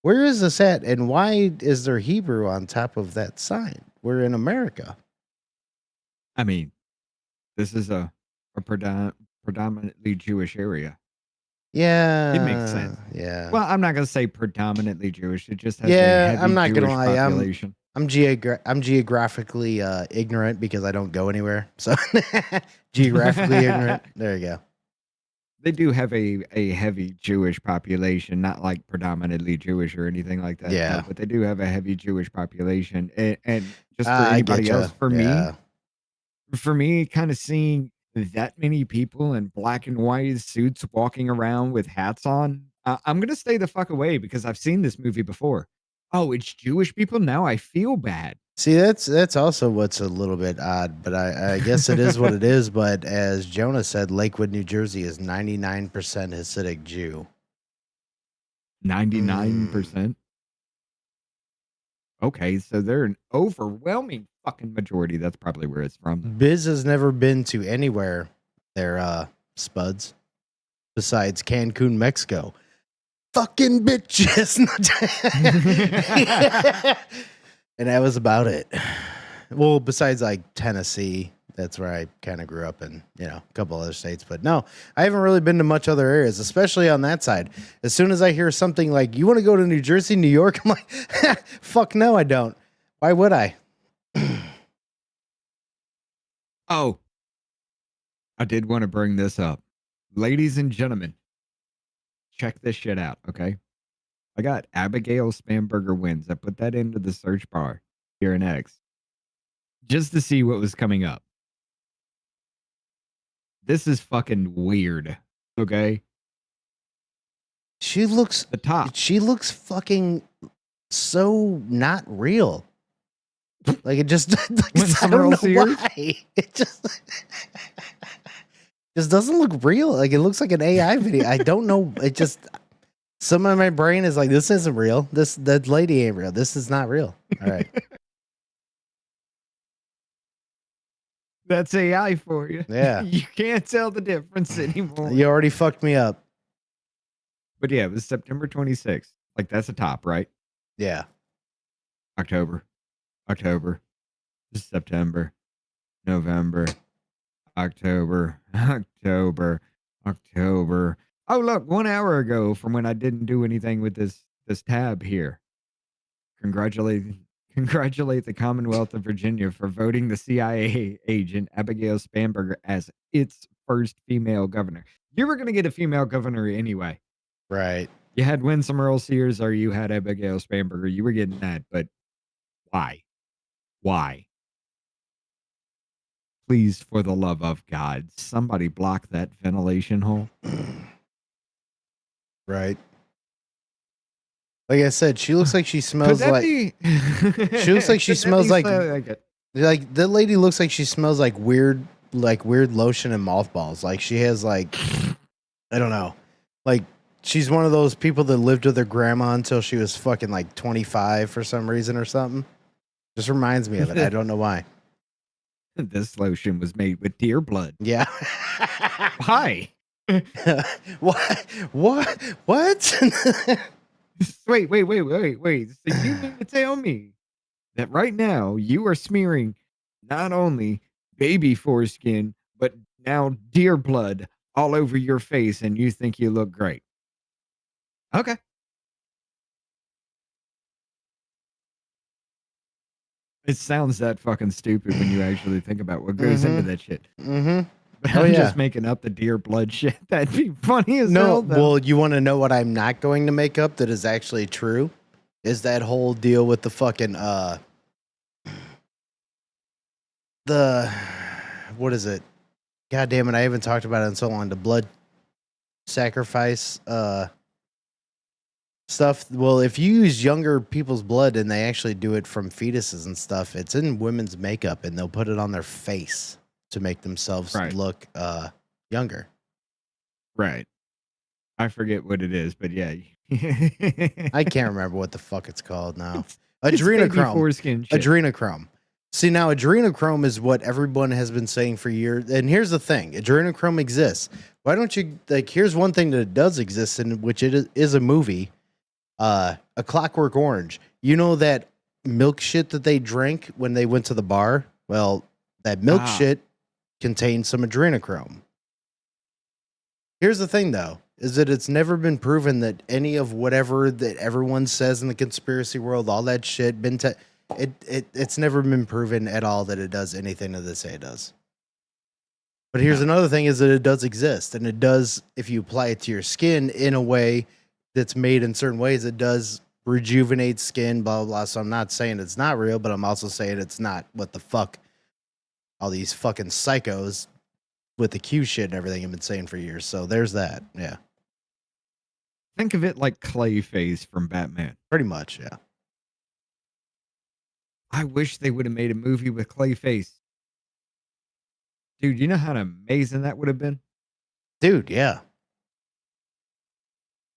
where is this at? And why is there Hebrew on top of that sign? We're in America. I mean, this is a predominantly Jewish area. Yeah. It makes sense. Yeah. Well, I'm not going to say predominantly Jewish. It just has a Yeah, heavy I'm not Jewish gonna lie. population. I'm geographically ignorant because I don't go anywhere. So geographically ignorant. There you go. They do have a heavy Jewish population, not like predominantly Jewish or anything like that. Yeah. no, but they do have a heavy Jewish population. And just for I anybody getcha. else, for me, kind of seeing that many people in black and white suits walking around with hats on, I'm going to stay the fuck away because I've seen this movie before. Oh, it's Jewish people? Now I feel bad. See, that's also what's a little bit odd, but I guess it is what it is. But as Jonah said, Lakewood, New Jersey is 99% Hasidic Jew. 99%? Okay, so they're an overwhelming fucking majority. That's probably where it's from. Biz has never been to anywhere there, Spuds, besides Cancun, Mexico. Fucking bitches. And that was about it. Well, besides like Tennessee, that's where I kind of grew up in, a couple other states. But no, I haven't really been to much other areas, especially on that side. As soon as I hear something like, you want to go to New Jersey, New York? I'm like, fuck no, I don't. Why would I? Oh, I did want to bring this up. Ladies and gentlemen, check this shit out, okay? I got Abigail Spamberger wins. I put that into the search bar here in X just to see what was coming up. This is fucking weird, okay? She looks the top. She looks fucking so not real. Like it just like, I don't know why. It just doesn't look real. Like it looks like an AI video. I don't know. It just some of my brain is like, this isn't real. That lady ain't real. This is not real. All right. That's AI for you. Yeah. You can't tell the difference anymore. You already fucked me up. But yeah, it was September 26th. Like that's the top, right? Yeah. October, September, November, October. Oh, look, 1 hour ago from when I didn't do anything with this tab here. Congratulate the Commonwealth of Virginia for voting the CIA agent Abigail Spamberger as its first female governor. You were going to get a female governor anyway. Right. You had Winsome Earl Sears or you had Abigail Spamberger. You were getting that, but why? Why? Please, for the love of God, somebody block that ventilation hole. Right. Like I said, she looks like she smells like. She looks like she smells like the lady looks like she smells like weird lotion and mothballs. Like she has like, I don't know, like she's one of those people that lived with her grandma until she was fucking like 25 for some reason or something. Just reminds me of it. I don't know why. This lotion was made with deer blood. Yeah. Why? What? Wait. So you mean to tell me that right now you are smearing not only baby foreskin, but now deer blood all over your face and you think you look great? Okay. It sounds that fucking stupid when you actually think about what goes into that shit. Mm-hmm. But I'm just making up the deer blood shit. That'd be funny as hell. No, well, you want to know what I'm not going to make up that is actually true? Is that whole deal with the fucking what is it? God damn it, I haven't talked about it in so long. The blood sacrifice stuff. Well, if you use younger people's blood and they actually do it from fetuses and stuff, it's in women's makeup and they'll put it on their face to make themselves look younger. Right. I forget what it is, but yeah. I can't remember what the fuck it's called now. It's baby Adrenochrome. foreskin shit. Adrenochrome. See, now adrenochrome is what everyone has been saying for years. And here's the thing. Adrenochrome exists. Why don't you, like, here's one thing that does exist, in which it is a movie, A Clockwork Orange. You know that milk shit that they drank when they went to the bar? Well, that milk shit contains some adrenochrome. Here's the thing, though, is that it's never been proven that any of whatever that everyone says in the conspiracy world, all that shit, it's never been proven at all that it does anything that they say it does. But here's another thing, is that it does exist, and it does, if you apply it to your skin in a way that's made in certain ways, it does rejuvenate skin, blah, blah, blah. So I'm not saying it's not real, but I'm also saying it's not what the fuck all these fucking psychos with the Q shit and everything have been saying for years. So there's that. Yeah. Think of it like Clayface from Batman. Pretty much, yeah. I wish they would have made a movie with Clayface. Dude, you know how amazing that would have been? Dude, yeah.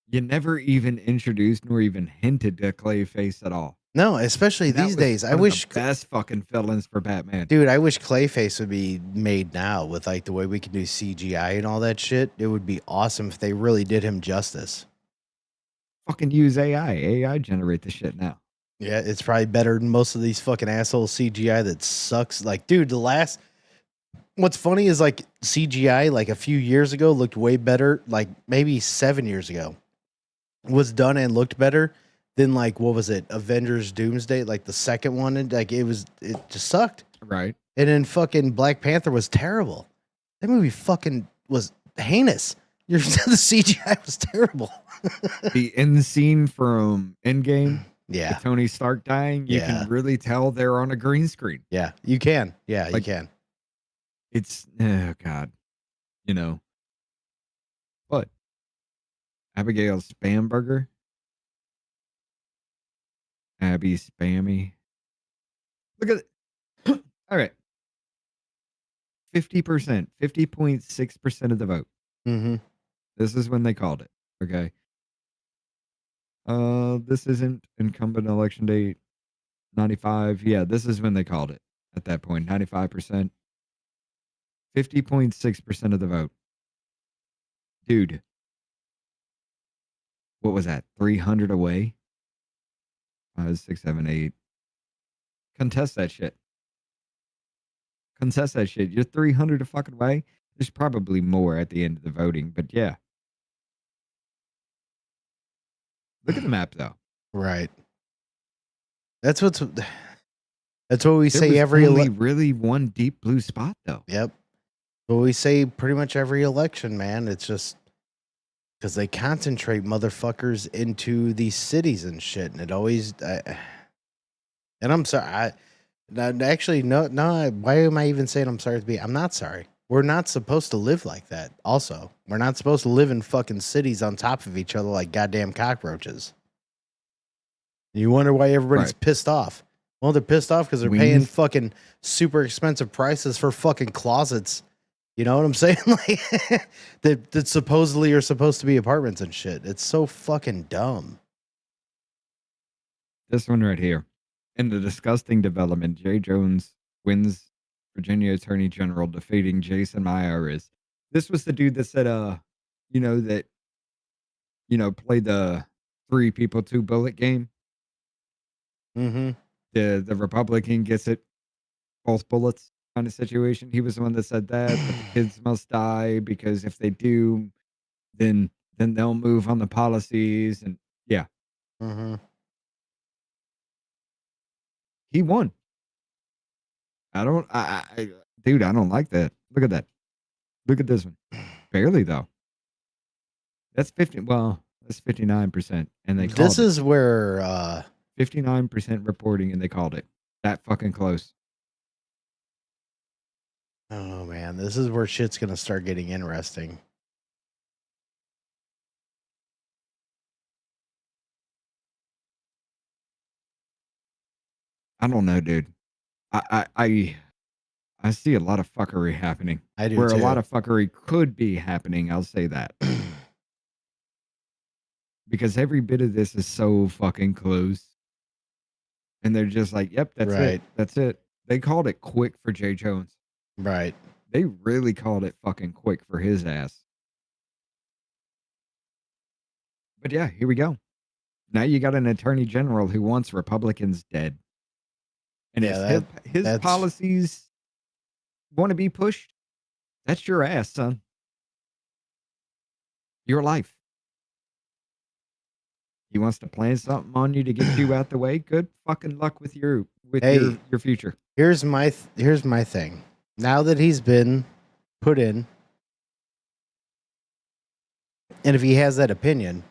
You never even introduced nor even hinted to Clayface at all. No, especially these days. I wish the best fucking villains for Batman. Dude, I wish Clayface would be made now with like the way we can do CGI and all that shit. It would be awesome if they really did him justice. Fucking use AI. AI generate the shit now. Yeah, it's probably better than most of these fucking asshole CGI that sucks. Like, dude, what's funny is like CGI like a few years ago looked way better, like maybe 7 years ago, was done and looked better than like, what was it? Avengers Doomsday, like the second one. And like it just sucked. Right. And then fucking Black Panther was terrible. That movie fucking was heinous. The CGI was terrible. The end scene from Endgame. Yeah. With Tony Stark dying, you can really tell they're on a green screen. Yeah, you can. Yeah, Like, you can. It's, oh God, you know. But Abigail Spamberger, Abby Spammy. Look at it. All right. 50%, 50.6% of the vote. Mm-hmm. This is when they called it. Okay. This isn't incumbent election date 95. Yeah, this is when they called it at that point. 95%. 50.6% of the vote. Dude. What was that? 300 away? 5, 6, 7, 8. Contest that shit. Contest that shit. You're 300 a fucking way. There's probably more at the end of the voting, but yeah. Look at the map, though. Right. That's what we say was every only really one deep blue spot, though. Yep. But we say pretty much every election, man. It's just because they concentrate motherfuckers into these cities and shit, and it always. And I'm sorry. No. Why am I even saying I'm sorry to be? I'm not sorry. We're not supposed to live like that. Also, we're not supposed to live in fucking cities on top of each other like goddamn cockroaches. You wonder why everybody's pissed off. Well, they're pissed off because they're paying fucking super expensive prices for fucking closets. You know what I'm saying? Like that supposedly are supposed to be apartments and shit. It's so fucking dumb. This one right here. In the disgusting development, Jay Jones wins Virginia Attorney General, defeating Jason Myers. This was the dude that said, played the 3 people 2 bullet game. Mm-hmm. The Republican gets it, both bullets kind of situation. He was the one that said that, but the kids must die because if they do, then they'll move on the policies. And yeah. Mm-hmm. He won. Dude, I don't like that. Look at that. Look at this one. Barely though. That's 59%. And they called This is where 59% reporting and they called it. That fucking close. Oh man, this is where shit's gonna start getting interesting. I don't know, dude. I see a lot of fuckery happening. I do Where a too. lot of fuckery could be happening, I'll say that. Because every bit of this is so fucking close. And they're just like, yep, that's Right. it. That's it. They called it quick for Jay Jones. Right. They really called it fucking quick for his ass. But yeah, here we go. Now you got an attorney general who wants Republicans dead. And Yeah, if his policies want to be pushed, that's your ass, son. Your life. He wants to plan something on you to get you out the way. Good fucking luck with your future. Here's my thing. Now that he's been put in, and if he has that opinion,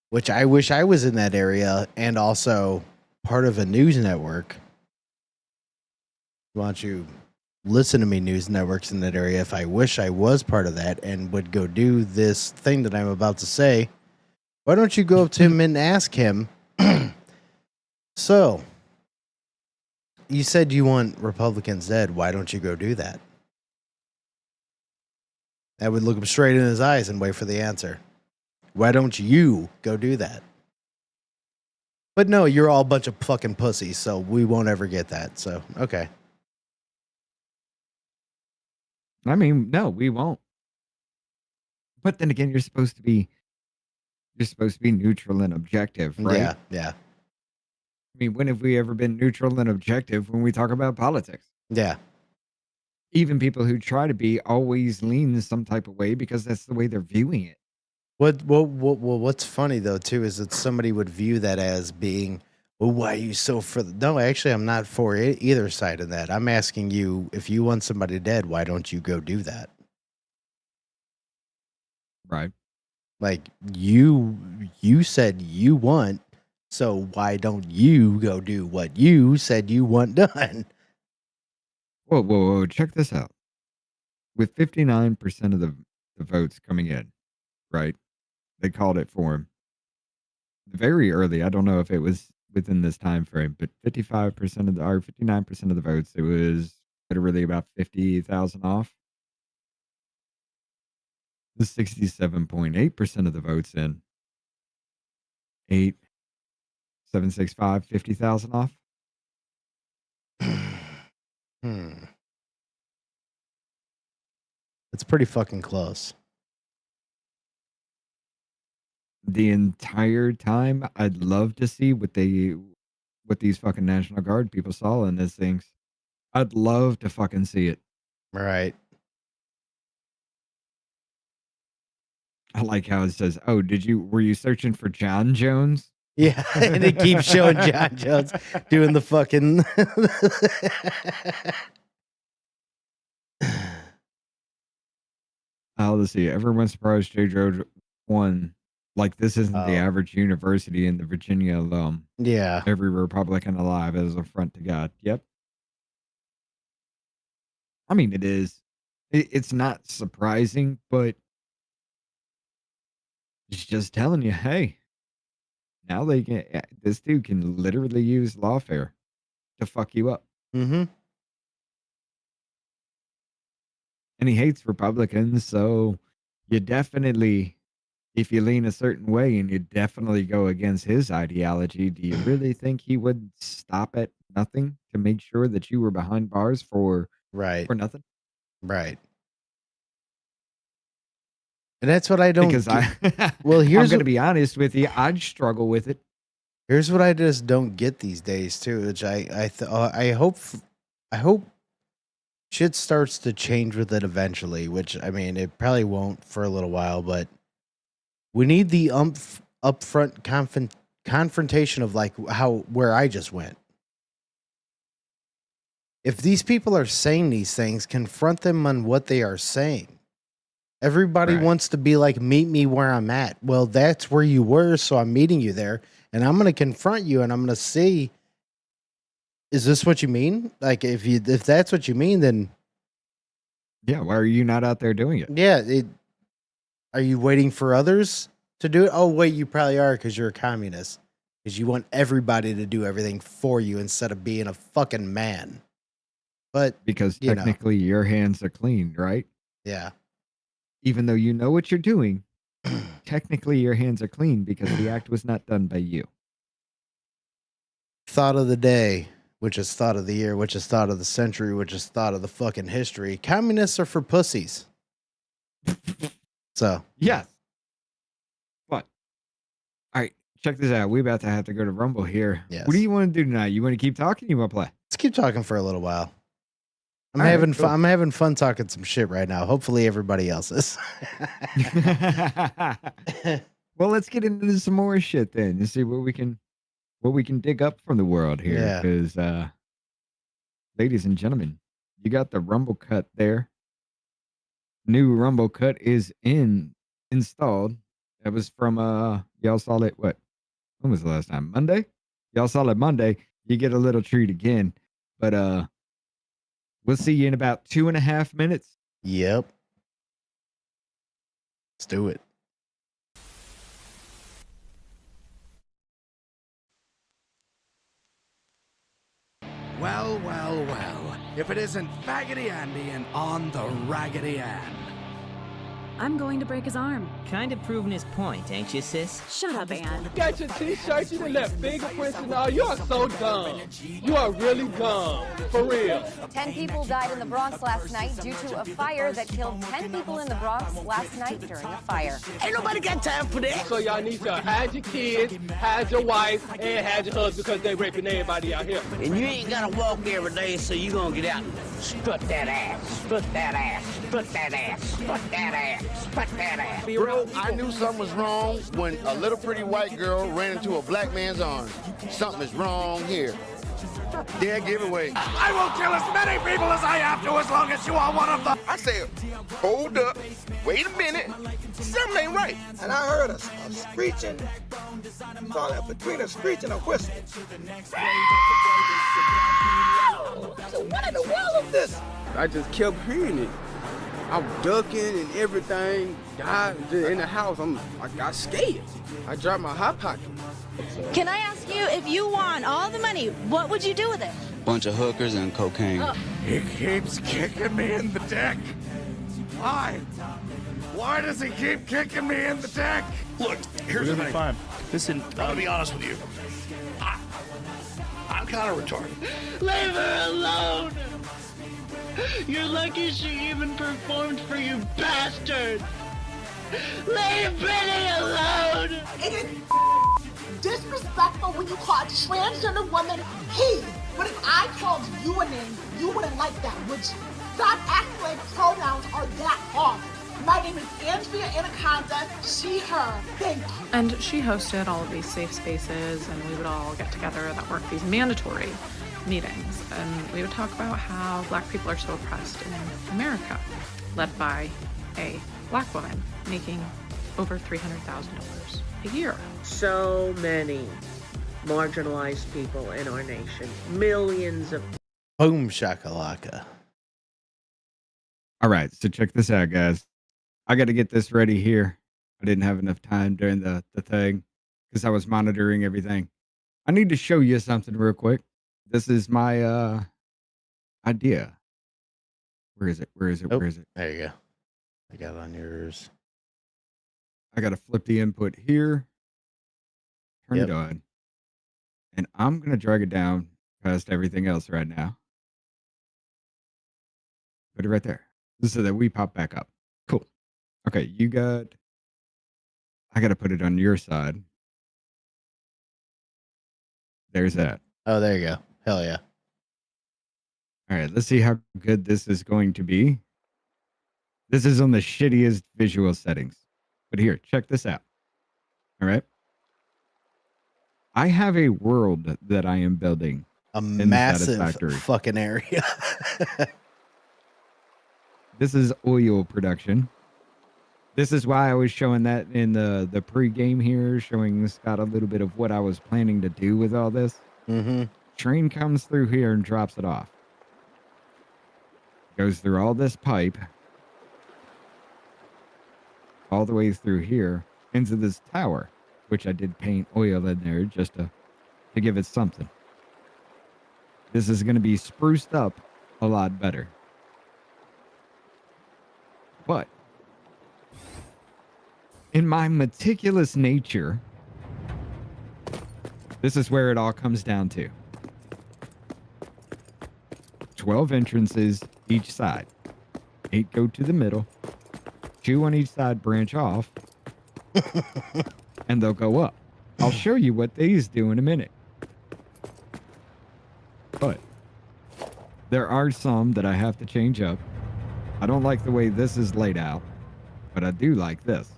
which I wish I was in that area and also part of a news network. Why don't you listen to me, news networks in that area? If I wish I was part of that and would go do this thing that I'm about to say, why don't you go up to him and ask him, so, you said you want Republicans dead. Why don't you go do that? I would look him straight in his eyes and wait for the answer. Why don't you go do that? But no, you're all a bunch of fucking pussies, so we won't ever get that. So, okay. I mean, no, we won't. But then again, you're supposed to be neutral and objective, right? Yeah, yeah. I mean, when have we ever been neutral and objective when we talk about politics? Yeah. Even people who try to be always lean some type of way because that's the way they're viewing it. What's funny though too is that somebody would view that as being, well, why are you so for? No, actually, I'm not for either side of that. I'm asking you, if you want somebody dead, why don't you go do that? Right. Like you said you want, so why don't you go do what you said you want done? Whoa. Check this out. With 59% of the votes coming in, right? They called it for him. Very early. I don't know if it was within this time frame, but 59% of the votes, it was literally about 50,000 off. The 67.8% of the votes in 8,765, 50,000 off. It's pretty fucking close. The entire time, I'd love to see what these fucking National Guard people saw in these things. I'd love to fucking see it. Right. I like how it says, "Oh, were you searching for John Jones?" Yeah, and it keeps showing John Jones doing the fucking. Let's see. Everyone's surprised Jay Jones won. Like, this isn't the average university in the Virginia alum. Yeah. Every Republican alive is a front to God. Yep. I mean, it is. It's not surprising, but it's just telling you, hey, now this dude can literally use lawfare to fuck you up. Mm-hmm. And he hates Republicans, so you definitely, if you lean a certain way and you definitely go against his ideology, do you really think he would stop at nothing to make sure that you were behind bars for nothing? Right. And that's what I don't Because well, I'm here's going to be honest with you, I'd struggle with it. Here's what I just don't get these days too, which I hope shit starts to change with it eventually, which I mean it probably won't for a little while, but we need the upfront confrontation of like where I just went. If these people are saying these things, confront them on what they are saying. Everybody wants to be like, meet me where I'm at. Well, that's where you were, so I'm meeting you there, and I'm going to confront you, and I'm going to see, is this what you mean? Like, if that's what you mean, then yeah, why are you not out there doing it? Yeah, are you waiting for others to do it? Oh, wait, you probably are because you're a communist. because you want everybody to do everything for you instead of being a fucking man. But Because you know. technically your hands are clean, right? Yeah. Even though you know what you're doing, technically your hands are clean because the act was not done by you. Thought of the day, which is thought of the year, which is thought of the century, which is thought of the fucking history. Communists are for pussies. So Yes. But all right, check this out. We about to have to go to Rumble here. Yes. What do you want to do tonight? You want to keep talking? You want to play? let's keep talking for a little while. I'm All right, having cool. fun. I'm having fun talking some shit right now. Hopefully everybody else is. Well, let's get into some more shit then and see what we can dig up from the world here. Yeah. Because ladies and gentlemen, you got the Rumble cut there. New Rumble cut is installed. That was from y'all saw it what? When was the last time? Monday? Y'all saw it Monday. You get a little treat again. But we'll see you in about 2.5 minutes. Yep. Let's do it. Well, well, well. If it isn't Faggoty Andy and on the Raggedy Ann. I'm going to break his arm. Kind of proving his point, ain't you, sis? Shut up, Ann. Got your t-shirt, you done left fingerprints and all. You are so dumb. You are really dumb. For real. 10 people died in the Bronx last night due to a fire that killed 10 people in the Bronx last night during a fire. Ain't nobody got time for that. So y'all need to hide your kids, hide your wife, and hide your husband because they raping everybody out here. And you ain't gotta walk every day, so you gonna get out and strut that ass, strut that ass, strut that ass, strut that ass, strut that ass. Bro, I knew something was wrong when a little pretty white girl ran into a black man's arms. Something is wrong here. Dead giveaway. I will kill as many people as I have to as long as you are one of them. I said, hold up, wait a minute, something ain't right. And I heard a screeching. Saw that between a screech and a whistle. So what in the world is this? I just kept hearing it. I'm ducking and everything. Died in the house. I got scared. I dropped my hot pocket. Can I ask you, if you won all the money, what would you do with it? Bunch of hookers and cocaine. He keeps kicking me in the dick. Why? Why does he keep kicking me in the dick? Look, here's the thing. Fine. Listen, I'm gonna be honest with you. I'm kind of retarded. Leave her alone! You're lucky she even performed for you, bastard! Leave Brittany alone! It is disrespectful when you call a transgender woman he. But if I called you a name, you wouldn't like that, would you? Stop acting like pronouns are that hard. My name is Andrea Anaconda, she, her. Thank you. And she hosted all of these safe spaces, and we would all get together that weren't these mandatory meetings. And we would talk about how Black people are so oppressed in America, led by a Black woman making over $300,000 a year. So many marginalized people in our nation. Millions of Boom shakalaka. All right, so check this out, guys. I got to get this ready here. I didn't have enough time during the thing because I was monitoring everything. I need to show you something real quick. This is my idea. Where is it? Where is it? Oh, Where is it? there you go. I got it on yours. I got to flip the input here. Turn Yep. it on. And I'm going to drag it down past everything else right now. Put it right there so that we pop back up. Cool. Okay, I got to put it on your side. There's that. Oh, there you go. Hell yeah. All right, let's see how good this is going to be. This is on the shittiest visual settings. But here, check this out. All right. I have a world that I am building. A in massive Satisfactory. fucking area. This is oil production. This is why I was showing that in the pre-game here, showing Scott a little bit of what I was planning to do with all this. Mm-hmm. Train comes through here and drops it off. Goes through all this pipe. All the way through here into this tower. which I did paint oil in there just to give it something. This is going to be spruced up a lot better. But in my meticulous nature, this is where it all comes down to. 12 entrances each side. 8 go to the middle. 2 on each side branch off. And they'll go up. I'll show you what these do in a minute. But there are some that I have to change up. I don't like the way this is laid out, but I do like this.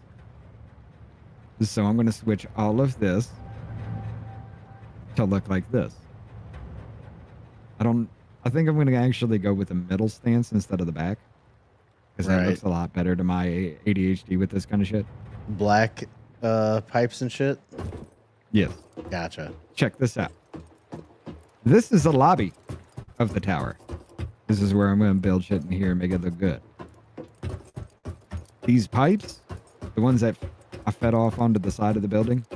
So I'm going to switch all of this to look like this. I think I'm going to actually go with the middle stance instead of the back, because that looks a lot better to my ADHD with this kind of shit. Black pipes and shit? Yes. Gotcha. Check this out. This is the lobby of the tower. This is where I'm going to build shit in here and make it look good. These pipes, the ones that I fed off onto the side of the building,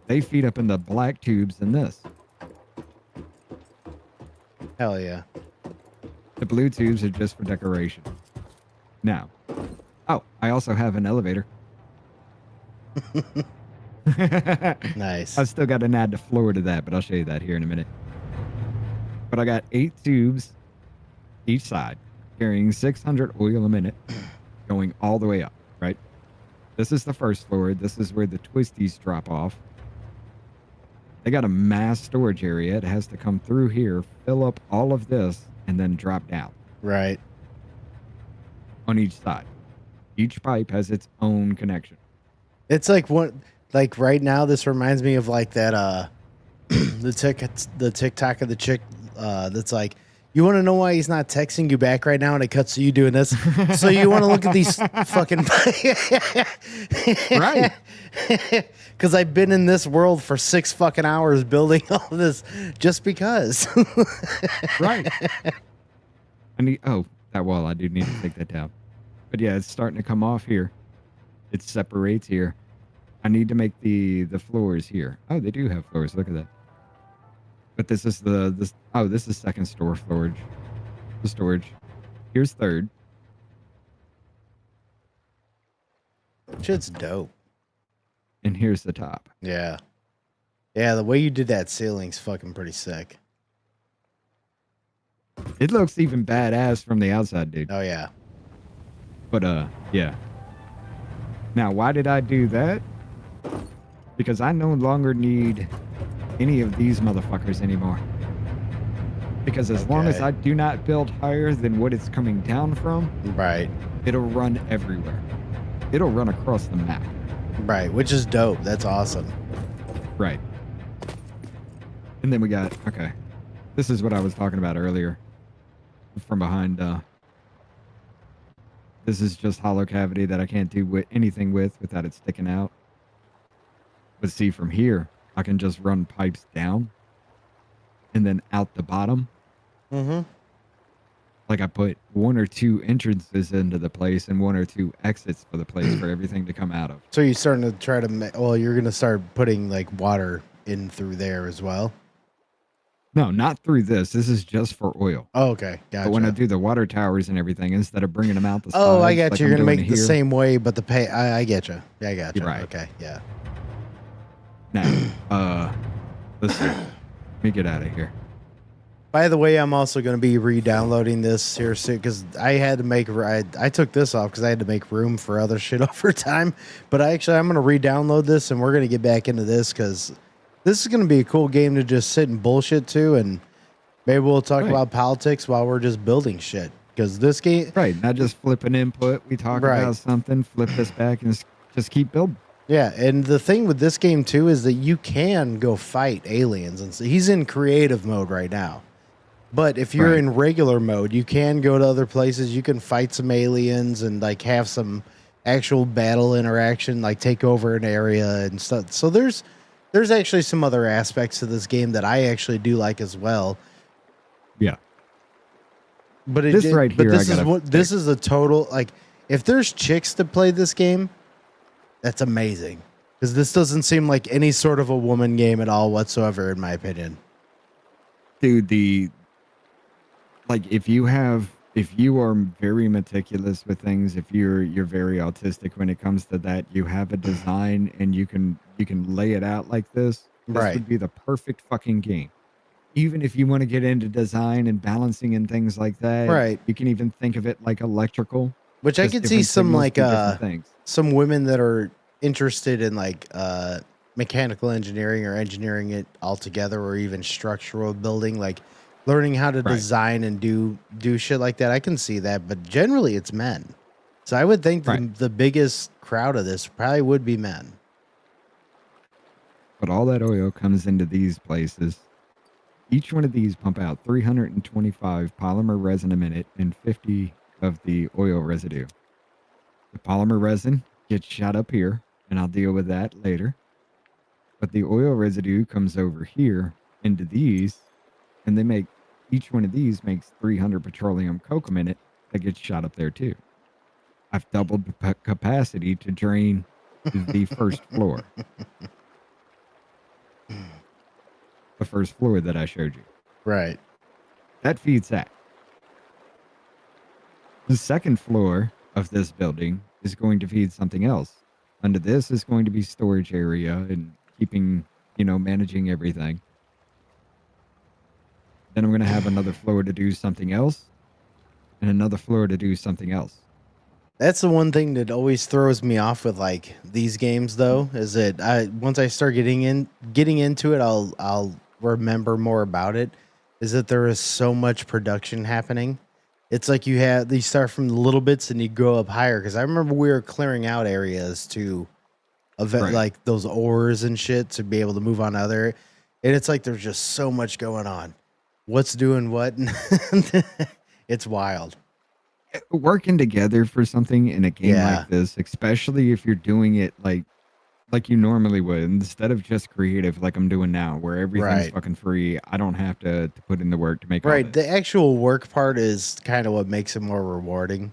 they feed up in the black tubes in this. Hell yeah. The blue tubes are just for decoration. Now, I also have an elevator. Nice. I've still got to add the floor to that, but I'll show you that here in a minute. But I got 8 tubes each side, carrying 600 oil a minute, going all the way up, right? This is the first floor. This is where the twisties drop off. They got a mass storage area. It has to come through here, fill up all of this, and then drop down. Right. On each side. Each pipe has its own connection. It's like like right now, this reminds me of like that the TikTok of the chick that's like, you want to know why he's not texting you back right now, and it cuts to you doing this. So you want to look at these fucking right? Because I've been in this world for 6 fucking hours building all this just because. Right. That wall, I do need to take that down. But yeah, it's starting to come off here. It separates here. I need to make the floors here. Oh, they do have floors. Look at that. But this is this is second store storage. The storage. Here's third. Shit's dope. And here's the top. Yeah. Yeah, the way you did that ceiling's fucking pretty sick. It looks even badass from the outside, dude. Oh yeah. But yeah. Now, why did I do that? Because I no longer need any of these motherfuckers anymore. Because as long as I do not build higher than what it's coming down from, right, it'll run everywhere. It'll run across the map. Right, which is dope. That's awesome. Right. And then we got, okay. This is what I was talking about earlier. From behind, this is just hollow cavity that I can't do anything without it sticking out. But see, from here, I can just run pipes down and then out the bottom. Mm-hmm. Like I put 1 or 2 entrances into the place and 1 or 2 exits for the place for everything to come out of. So you're starting to try to you're going to start putting like water in through there as well? No, not through this. This is just for oil. Oh, okay. Gotcha. But when I do the water towers and everything, instead of bringing them out the sides, oh, I got like you. You're going to make it the here, same way, but I get you. Yeah, I got you. Right. Okay, yeah. Now, let's see. Let me get out of here. By the way, I'm also going to be re-downloading this here soon because I had to make. I took this off because I had to make room for other shit over time. But I'm going to re-download this and we're going to get back into this because this is going to be a cool game to just sit and bullshit to, and maybe we'll talk about politics while we're just building shit. Because this game, right? Not just flip an input. We talk about something, flip this back, and just keep building. Yeah, and the thing with this game too is that you can go fight aliens, and so he's in creative mode right now. But if you're in regular mode, you can go to other places. You can fight some aliens and like have some actual battle interaction, like take over an area and stuff. So there's actually some other aspects to this game that I actually do like as well. Yeah. But this is a total, like, if there's chicks to play this game, that's amazing. Because this doesn't seem like any sort of a woman game at all whatsoever, in my opinion. Dude, if you are very meticulous with things, if you're very autistic when it comes to that, you have a design and you can lay it out like this. This Right. would be the perfect fucking game. Even if you want to get into design and balancing and things like that, Right. You can even think of it like electrical. Which I just could see different some signals like do different things. some women that are interested in like mechanical engineering or engineering it altogether, or even structural building, like learning how to design and do shit like that. I can see that, but generally it's men. So I would think the biggest crowd of this probably would be men. But all that oil comes into these places. Each one of these pump out 325 polymer resin a minute and 50 of the oil residue. The polymer resin gets shot up here, and I'll deal with that later. But the oil residue comes over here into these, and each one of these makes 300 petroleum coke a minute that gets shot up there too. I've doubled the capacity to drain the first floor. The first floor that I showed you. Right. That feeds that. The second floor of this building is going to feed something else. Under this is going to be storage area and keeping, managing everything. Then I'm going to have another floor to do something else and another floor to do something else. That's the one thing that always throws me off with like these games, though, is that once I start getting into it, I'll remember more about it. Is that there is so much production happening? It's like you start from the little bits and you go up higher. Because I remember we were clearing out areas to like those ores and shit to be able to move on other. And it's like there's just so much going on. What's doing what? It's wild. Working together for something in a game like this, especially if you're doing it like you normally would, instead of just creative like I'm doing now, where everything's fucking free. I don't have to put in the work to make all this. The actual work part is kind of what makes it more rewarding.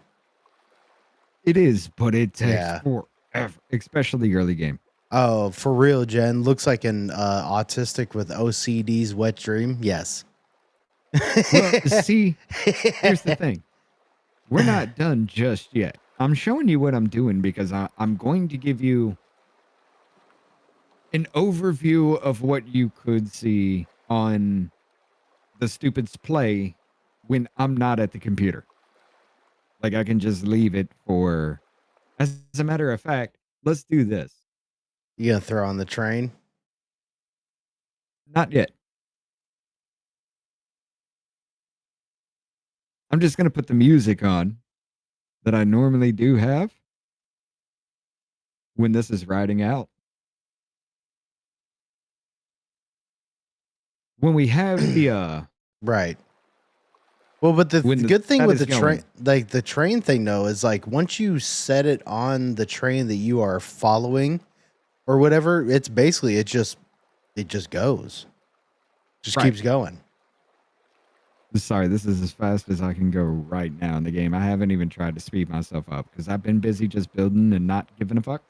It is, but it takes forever, especially early game. Oh, for real, Jen. Looks like an autistic with OCD's wet dream. Yes. Well, see, here's the thing. We're not done just yet. I'm showing you what I'm doing because I'm going to give you an overview of what you could see on the Stupid's play when I'm not at the computer. Like I can just leave it for, as a matter of fact, let's do this. You gonna throw on the train? Not yet. I'm just going to put the music on that I normally do have when this is riding out. When we have the right. Well, but the good thing with the train, like the train thing though, is like once you set it on the train that you are following or whatever, it's basically it just goes. Just keeps going. Sorry, this is as fast as I can go right now in the game. I haven't even tried to speed myself up because I've been busy just building and not giving a fuck.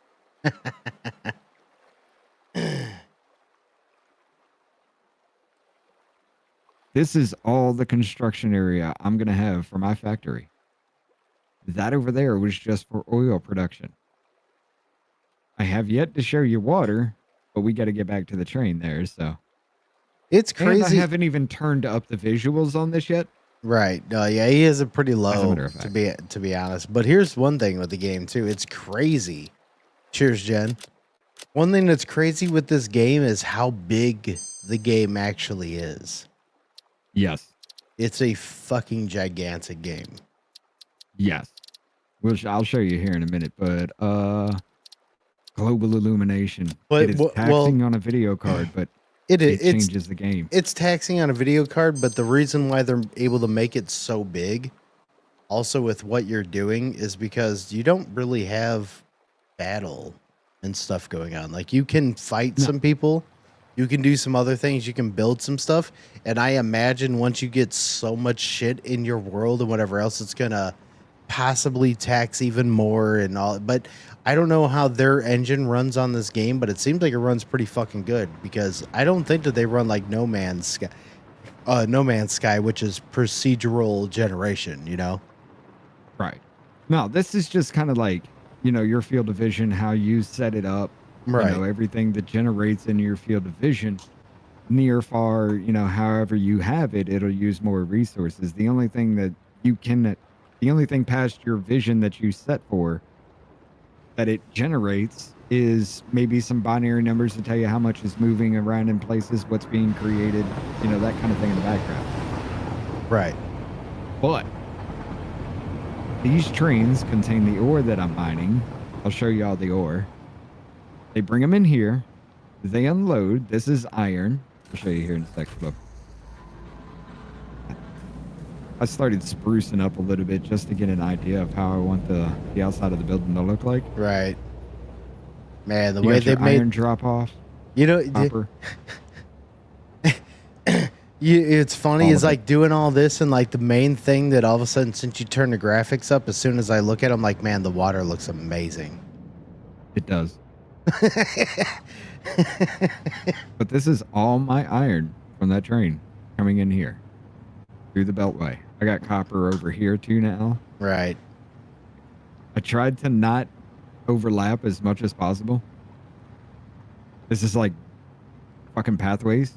This is all the construction area I'm going to have for my factory. That over there was just for oil production. I have yet to show you water, but we got to get back to the train there, so. It's crazy. And I haven't even turned up the visuals on this yet. Right. Yeah, he is a pretty low to be honest. But here's one thing with the game too. It's crazy. Cheers, Jen. One thing that's crazy with this game is how big the game actually is. Yes. It's a fucking gigantic game. Yes. Which I'll show you here in a minute, but global illumination. But it is taxing on a video card, but it changes the game. It's taxing on a video card, but the reason why they're able to make it so big, also with what you're doing, is because you don't really have battle and stuff going on. Like you can fight some people, you can do some other things, you can build some stuff, and I imagine once you get so much shit in your world and whatever else, it's gonna possibly tax even more and all, but I don't know how their engine runs on this game, but it seems like it runs pretty fucking good because I don't think that they run like No Man's Sky, which is procedural generation, you know? Right. No, this is just kind of like, your field of vision, how you set it up, Right. Everything that generates in your field of vision, near, far, however you have it, it'll use more resources. The only thing past your vision that you set for that it generates is maybe some binary numbers to tell you how much is moving around in places, what's being created, that kind of thing in the background. Right. But these trains contain the ore that I'm mining. I'll show you all the ore. They bring them in here. They unload. This is iron. I'll show you here in a second. Look. I started sprucing up a little bit just to get an idea of how I want the outside of the building to look like. Right. Man, the You way got they your made iron drop off. Copper. It's funny All is of like doing all this and like the main thing that all of a sudden, since you turn the graphics up, as soon as I look at them, like, man, the water looks amazing. It does. But this is all my iron from that train coming in here through the beltway. I got copper over here too now. Right. I tried to not overlap as much as possible. This is like fucking pathways.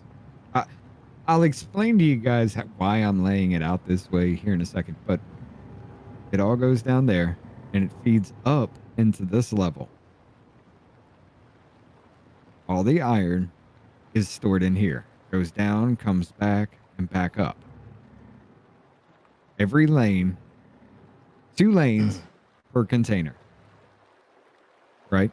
I'll explain to you guys why I'm laying it out this way here in a second, but it all goes down there and it feeds up into this level. All the iron is stored in here. Goes down, comes back, and back up. Every lane, 2 lanes per container. Right?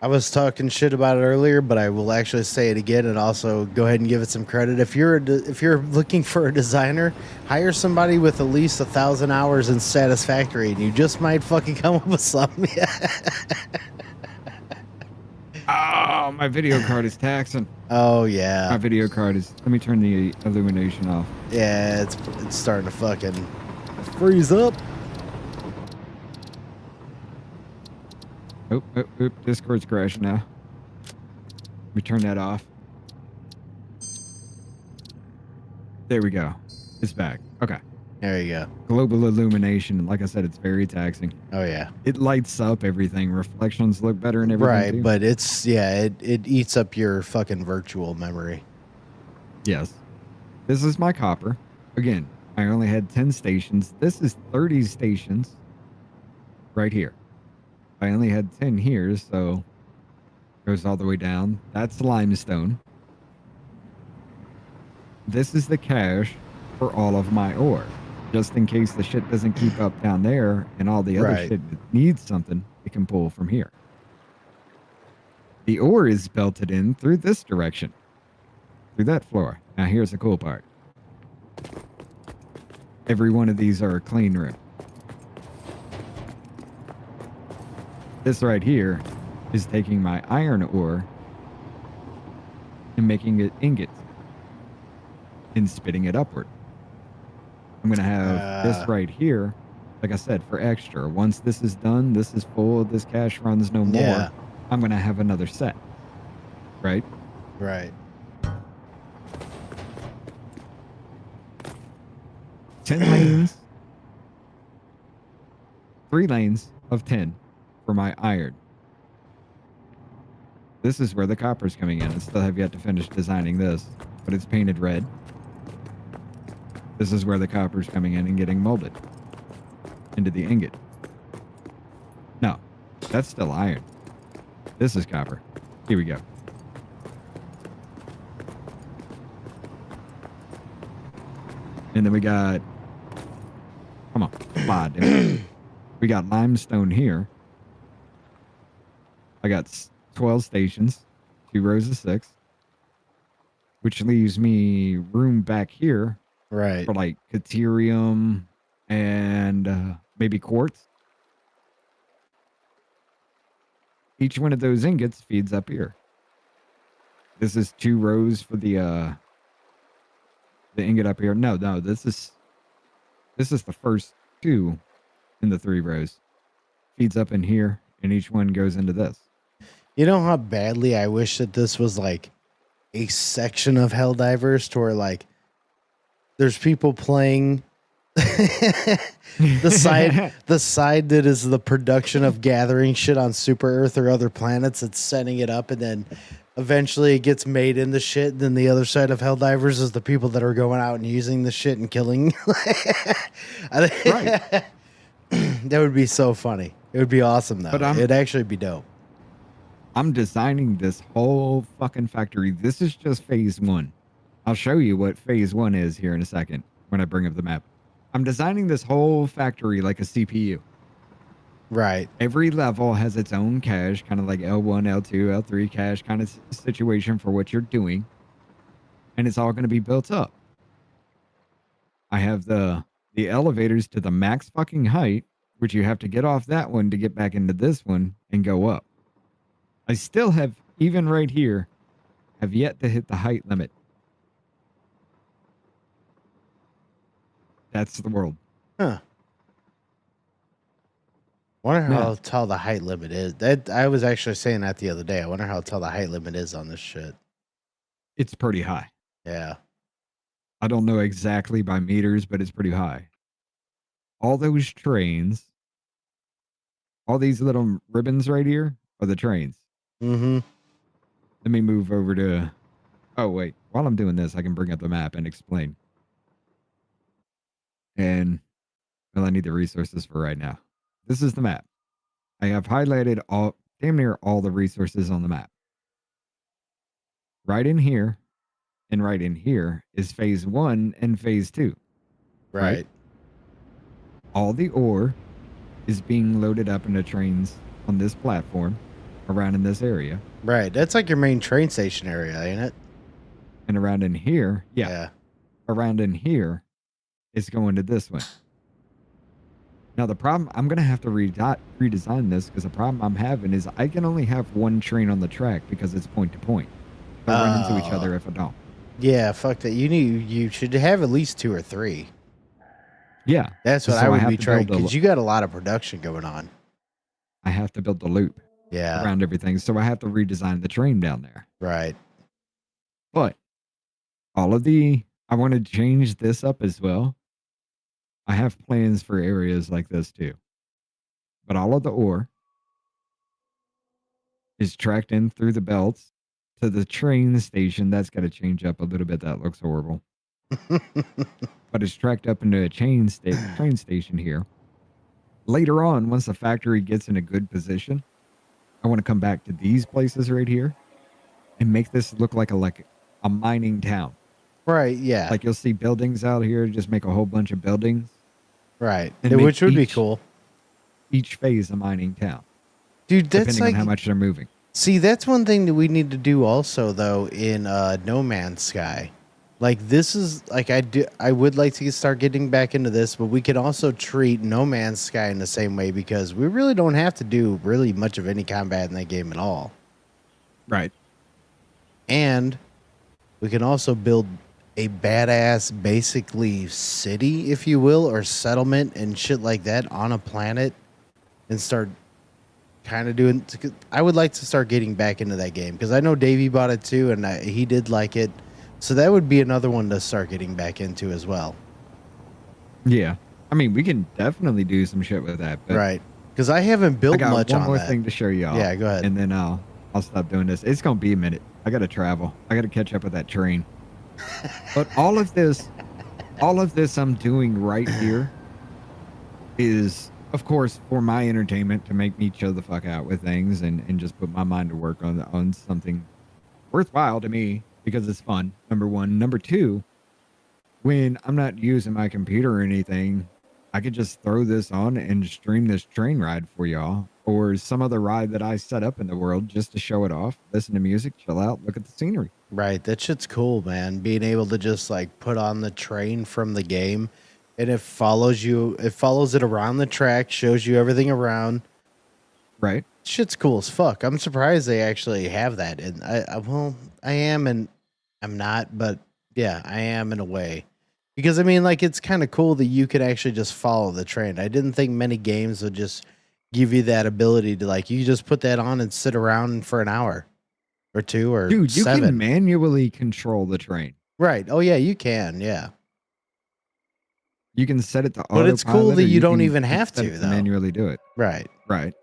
I was talking shit about it earlier, but I will actually say it again and also go ahead and give it some credit. If you're looking for a designer, hire somebody with at least 1,000 hours in Satisfactory, and you just might fucking come up with something. Oh, my video card is taxing. Oh yeah. My video card is. Let me turn the illumination off. Yeah, it's starting to fucking freeze up. Oh, Discord's crashing now. Let me turn that off. There we go. It's back. Okay. There you go. Global illumination. Like I said, it's very taxing. Oh yeah. It lights up everything. Reflections look better and everything. Right, too. but it eats up your fucking virtual memory. Yes. This is my copper. Again, I only had 10 stations. This is 30 stations right here. I only had 10 here, so it goes all the way down. That's limestone. This is the cache for all of my ore. Just in case the shit doesn't keep up down there and all the other Right. shit that needs something, it can pull from here. The ore is belted in through this direction, through that floor. Now here's the cool part. Every one of these are a clean room. This right here is taking my iron ore and making it ingots and spitting it upward. I'm going to have this right here, like I said, for extra. Once this is done, this is full, this cache runs no more. Yeah. I'm going to have another set. Right? Right. 10 lanes. 3 lanes of 10 for my iron. This is where the copper's coming in. I still have yet to finish designing this, but it's painted red. This is where the copper's coming in and getting molded into the ingot. No, that's still iron. This is copper. Here we go. And then we got, come on, slide down. We got limestone here. I got 12 stations, 2 rows of 6, which leaves me room back here, right, for like Caterium and maybe quartz. Each one of those ingots feeds up here. This is 2 rows for the ingot up here. No, this is the first 2 in the 3 rows. Feeds up in here, and each one goes into this. You know how badly I wish that this was like a section of Helldivers to where like there's people playing the side that is the production of gathering shit on Super Earth or other planets. It's setting it up, and then eventually it gets made into shit. And then the other side of Helldivers is the people that are going out and using the shit and killing. Right. That would be so funny. It would be awesome though. It'd actually be dope. I'm designing this whole fucking factory. This is just phase 1. I'll show you what phase 1 is here in a second when I bring up the map. I'm designing this whole factory like a CPU. Right. Every level has its own cache, kind of like L1, L2, L3 cache kind of situation for what you're doing. And it's all going to be built up. I have the elevators to the max fucking height, which you have to get off that one to get back into this one and go up. I still have, even right here, have yet to hit the height limit. That's the world. Huh. Wonder how tall the height limit is. That I was actually saying that the other day. I wonder how tall the height limit is on this shit. It's pretty high. Yeah. I don't know exactly by meters, but it's pretty high. All those trains, all these little ribbons right here are the trains. Mm-hmm. Let me move over to... Oh, wait. While I'm doing this, I can bring up the map and explain. And, well, I need the resources for right now. This is the map. I have highlighted damn near all the resources on the map. Right in here and right in here is phase 1 and phase 2. Right. All the ore is being loaded up into trains on this platform around in this area. Right. That's like your main train station area, ain't it? And around in here, yeah. Around in here is going to this one. Now, the problem, I'm going to have to redesign this because the problem I'm having is I can only have one train on the track because it's point to point. They'll run into each other if I don't. Yeah, fuck that. You should have at least 2 or 3. Yeah. That's what I would be trying, because you got a lot of production going on. I have to build the loop around everything, so I have to redesign the train down there. Right. But I want to change this up as well. I have plans for areas like this too. But all of the ore is tracked in through the belts to the train station. That's got to change up a little bit. That looks horrible. But it's tracked up into a train station here. Later on, once the factory gets in a good position, I want to come back to these places right here and make this look like a mining town. Right, yeah. Like you'll see buildings out here, just make a whole bunch of buildings. Right. Which would be cool. Each phase a mining town. Dude, that's depending on how much they're moving. See, that's one thing that we need to do also though in No Man's Sky. Like this is like I would like to start getting back into this, but we can also treat No Man's Sky in the same way because we really don't have to do really much of any combat in that game at all. Right. And we can also build a badass basically city, if you will, or settlement and shit like that on a planet and start kind of doing... I would like to start getting back into that game because I know Davey bought it too and he did like it. So that would be another one to start getting back into as well. Yeah. I mean, we can definitely do some shit with that. But right. Because I haven't built much on that. I got one more thing to show y'all. Yeah, go ahead. And then I'll stop doing this. It's going to be a minute. I got to travel. I got to catch up with that train. But all of this I'm doing right here is, of course, for my entertainment to make me chill the fuck out with things and just put my mind to work on something worthwhile to me because it's fun, number one. Number two, when I'm not using my computer or anything, I could just throw this on and stream this train ride for y'all or some other ride that I set up in the world just to show it off, listen to music, chill out, look at the scenery. Right. That shit's cool, man. Being able to just like put on the train from the game and it follows it around the track, shows you everything around. Right. Shit's cool as fuck. I'm surprised they actually have that. And I am and I'm not, but yeah, I am in a way. Because I mean, like, it's kind of cool that you could actually just follow the train. I didn't think many games would just give you that ability to, like, you just put that on and sit around for an hour or two or Dude, you 7. can manually control the train. Right. Oh yeah, you can. Yeah. You can set it to But it's cool autopilot, that or you don't can even have set to, it though. manually do it. Right. Right.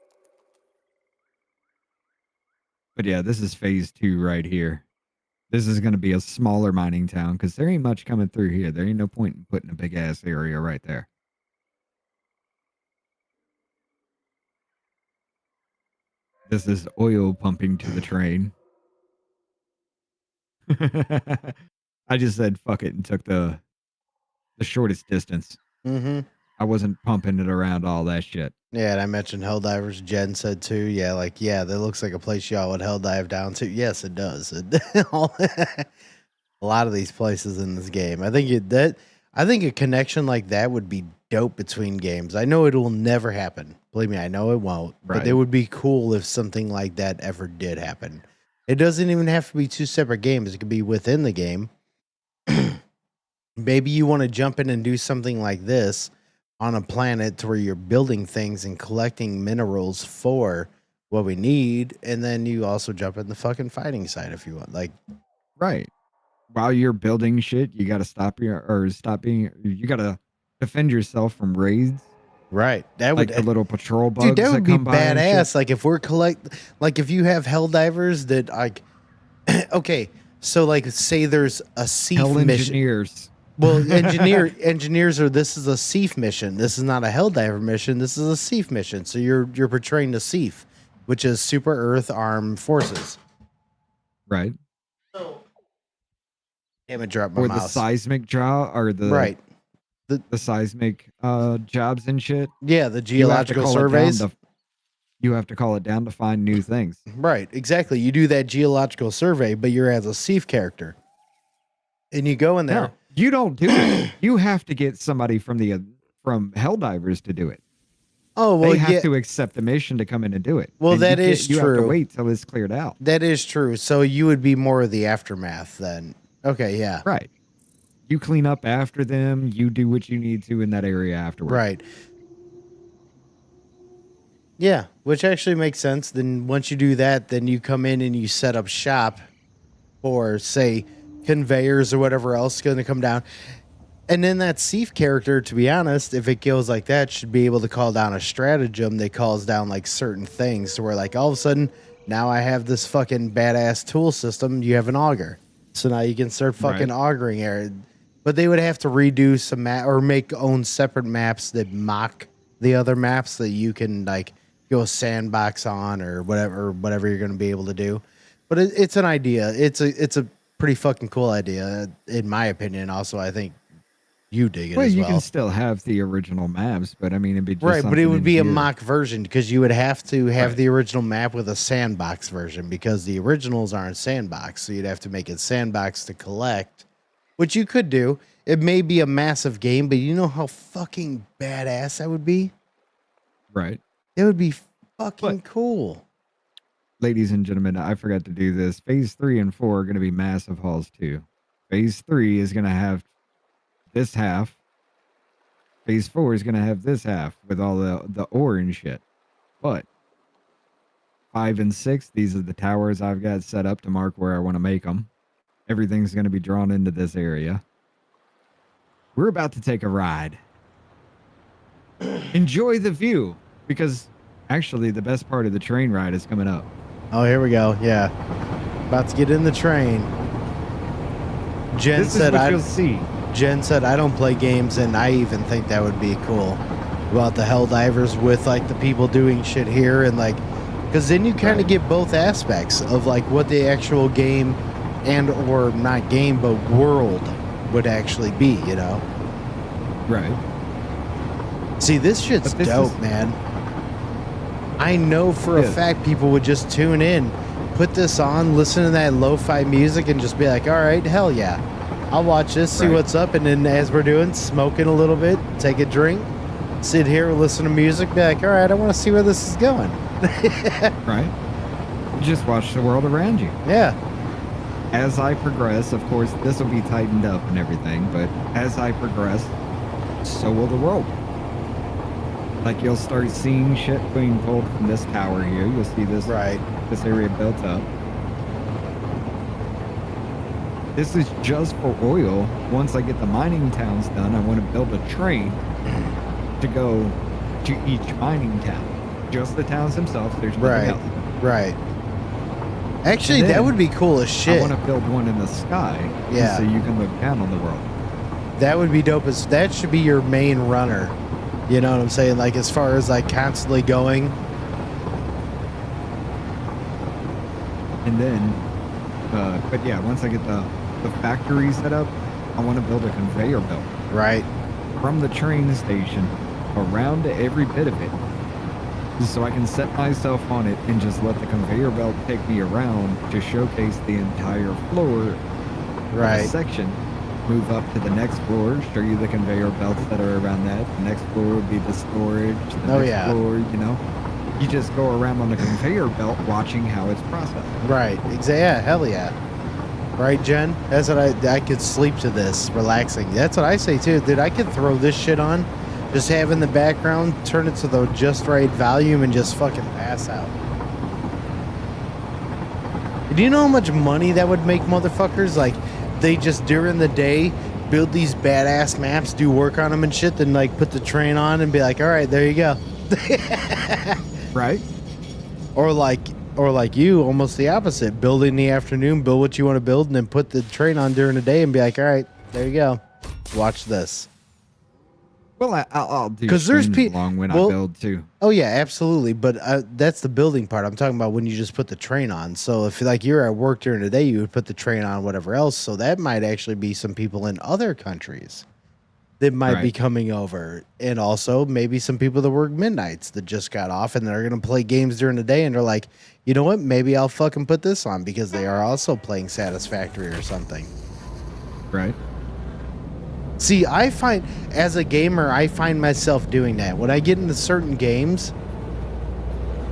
But yeah, this is phase 2 right here. This is going to be a smaller mining town because there ain't much coming through here. There ain't no point in putting a big ass area right there. This is oil pumping to the train. I just said fuck it and took the shortest distance. Mm-hmm. I wasn't pumping it around all that shit. Yeah, and I mentioned Helldivers. Jen said too. Yeah, like, yeah, that looks like a place y'all would helldive down to. Yes, it does. A lot of these places in this game. I think a connection like that would be dope between games. I know it will never happen. Believe me, I know it won't. But Right. it would be cool if something like that ever did happen. It doesn't even have to be 2 separate games. It could be within the game. Maybe you want to jump in and do something like this on a planet to where you're building things and collecting minerals for what we need, and then you also jump in the fucking fighting side if you want. Like, Right. While you're building shit, you got to you got to defend yourself from raids. right, that Like would the little patrol bugs dude, that would be come by and shit. badass. Like if we're like if you have Helldivers that like, okay, so like say there's a Seif Hell mission. engineers. Well, engineers are. This is a Seif mission. This is not a Helldiver mission. This is a Seif mission. So you're portraying the Seif, which is Super Earth Armed Forces. Right. Damn it! Dropped my Or mouse. the seismic job or the Right. the seismic jobs and shit. Yeah, the You have to geological call it down surveys. You have to call it down to find new things. Right, exactly. You do that geological survey, but you're as a Seif character, and you go in there. No, you don't do it. You have to get somebody from Helldivers to do it. Oh well, They have yeah, to accept the mission to come in and do it. Well, And that you is You have to true. wait till it's cleared out. that is true. So you would be more of the aftermath then. Okay, yeah, Right. You clean up after them. You do what you need to in that area afterwards. right. Yeah, which actually makes sense. Then once you do that, then you come in and you set up shop for, say, conveyors or whatever else is going to come down. And then that Seif character, to be honest, if it goes like that, should be able to call down a stratagem that calls down like certain things to where like all of a sudden now I have this fucking badass tool system. You have an auger. So now you can start fucking augering area. But they would have to redo some map or make own separate maps that mock the other maps that you can like go sandbox on or whatever you're going to be able to do. But it's an idea. It's a pretty fucking cool idea in my opinion. Also, I think you dig it Well, as you well. can still have the original maps, but I mean, it'd be just Right, but it something would in be a here. mock version because you would have to have the original map with a sandbox version because the originals aren't sandbox. So you'd have to make it sandbox to collect, which you could do. It may be a massive game, but you know how fucking badass that would be? Right. It would be fucking cool. Ladies and gentlemen, I forgot to do this. Phase 3 and 4 are going to be massive hauls too. Phase 3 is going to have this half. Phase 4 is going to have this half with all the ore and shit. But 5 and 6, these are the towers I've got set up to mark where I want to make them. Everything's going to be drawn into this area. We're about to take a ride. Enjoy the view because actually the best part of the train ride is coming up. Oh, here we go. Yeah. About to get in the train. Jen This is said what you'll see. Jen said I don't play games, and I even think that would be cool about the Helldivers with like the people doing shit here and like because then you kind of get both aspects of like what the actual game and or not game but world would actually be, you know. Right. See, this shit's But this dope, is- man. I know for a Yeah. fact people would just tune in, put this on, listen to that lo-fi music, and just be like, all right, hell yeah. I'll watch this, see Right. what's up, and then as we're doing, smoking a little bit, take a drink, sit here, listen to music, be like, all right, I want to see where this is going. Right? Just watch the world around you. Yeah. as I progress, of course, this will be tightened up and everything, but as I progress, so will the world. Like, you'll start seeing shit being pulled from this tower here. You'll see this this area built up. This is just for oil. Once I get the mining towns done, I want to build a train to go to each mining town. Just the towns themselves. There's nothing else. Right. Actually, that would be cool as shit. I want to build one in the sky. Yeah. So you can look down on the world. That would be dope. That should be your main runner. You know what I'm saying? Like, as far as like constantly going. And then, but yeah, once I get the factory set up, I want to build a conveyor belt. Right. From the train station around to every bit of it. So I can set myself on it and just let the conveyor belt take me around to showcase the entire floor. Right. Section. Move up to the next floor, show you the conveyor belts that are around that. The next floor would be the storage. The next floor, you know. You just go around on the conveyor belt watching how it's processed. Right. Exactly. Yeah, hell yeah. Right, Jen? That's what I could sleep to this, relaxing. That's what I say too. Dude, I could throw this shit on, just have in the background, turn it to the just right volume, and just fucking pass out. Do you know how much money that would make motherfuckers? Like, they just during the day build these badass maps, do work on them and shit, then like put the train on and be like, all right, there you go. Right. Or like you, almost the opposite. Build in the afternoon, build what you want to build, and then put the train on during the day and be like, all right, there you go. Watch this. Well, I'll do 'cause there's along when I build too. Oh yeah, absolutely. But that's the building part. I'm talking about when you just put the train on. So if like you're at work during the day, you would put the train on, whatever else. So that might actually be some people in other countries that might be coming over, and also maybe some people that work midnights that just got off and they're gonna play games during the day, and they're like, you know what? Maybe I'll fucking put this on because they are also playing Satisfactory or something. Right. See, I find, as a gamer, I find myself doing that. When I get into certain games,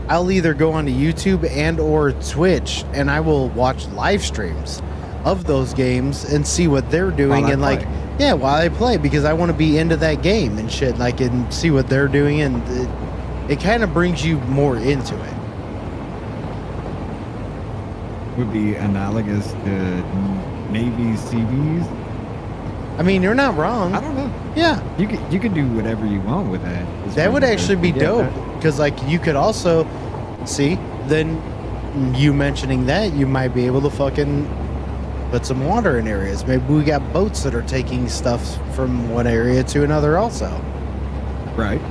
I'll either go onto YouTube and or Twitch, and I will watch live streams of those games and see what they're doing. And like, yeah, while I play, because I want to be into that game and shit, like, and see what they're doing. And it kind of brings you more into it. Would be analogous to Navy CVs. I mean, you're not wrong. I don't know. Yeah. You could do whatever you want with that. That would actually be dope, because like you could also see, then you mentioning that, you might be able to fucking put some water in areas. Maybe we got boats that are taking stuff from one area to another also. Right.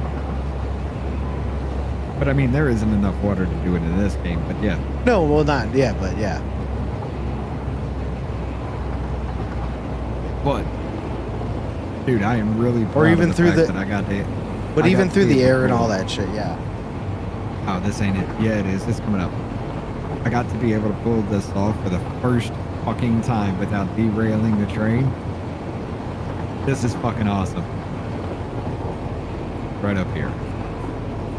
But I mean, there isn't enough water to do it in this game, but yeah. No, well, not, yeah, but yeah. But dude, I am really proud or even of the through fact the that I got to, but even through the air and all that shit, yeah. Oh, this ain't it. Yeah, it is. It's coming up. I got to be able to pull this off for the first fucking time without derailing the train. This is fucking awesome. Right up here.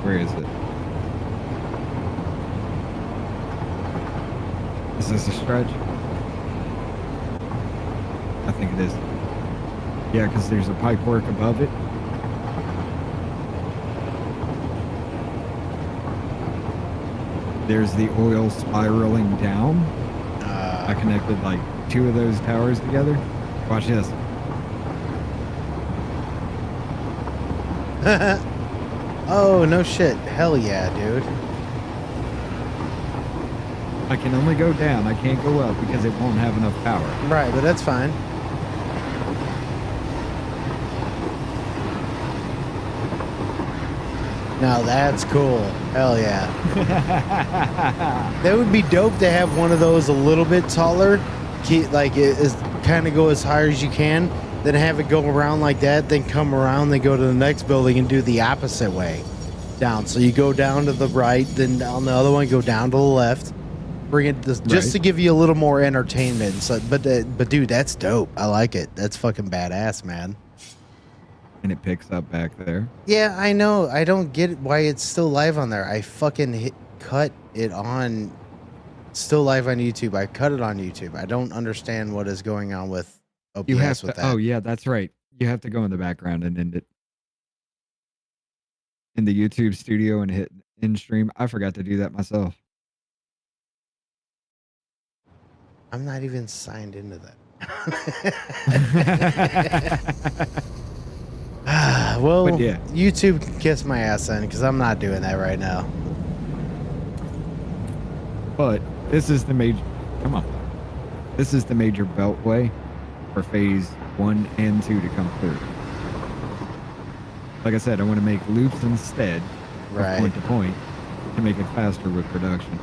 Where is it? Is this a stretch? I think it is. Yeah, because there's a pipe work above it. There's the oil spiraling down. I connected like 2 of those towers together. Watch this. Oh, no shit. Hell yeah, dude. I can only go down. I can't go up because it won't have enough power. Right, but that's fine. Now that's cool. Hell yeah. That would be dope to have one of those a little bit taller. Like, it is kind of go as high as you can, then have it go around like that, then come around, then go to the next building and do the opposite way down. So you go down to the right, then on the other one, go down to the left. Bring it just to give you a little more entertainment. So, but dude, that's dope. I like it. That's fucking badass, man. And it picks up back there. Yeah, I know. I don't get why it's still live on there. I fucking cut it on still live on YouTube. I cut it on YouTube. I don't understand what is going on with OBS You have with to. that. Oh yeah, that's right. You have to go in the background and end it in the YouTube studio and hit in stream. I forgot to do that myself. I'm not even signed into that. Well, But yeah. YouTube can kiss my ass then because I'm not doing that right now. But this is the major. Come on. This is the major beltway for phase 1 and 2 to come through. Like I said, I want to make loops instead Right. of point to point to make it faster with production.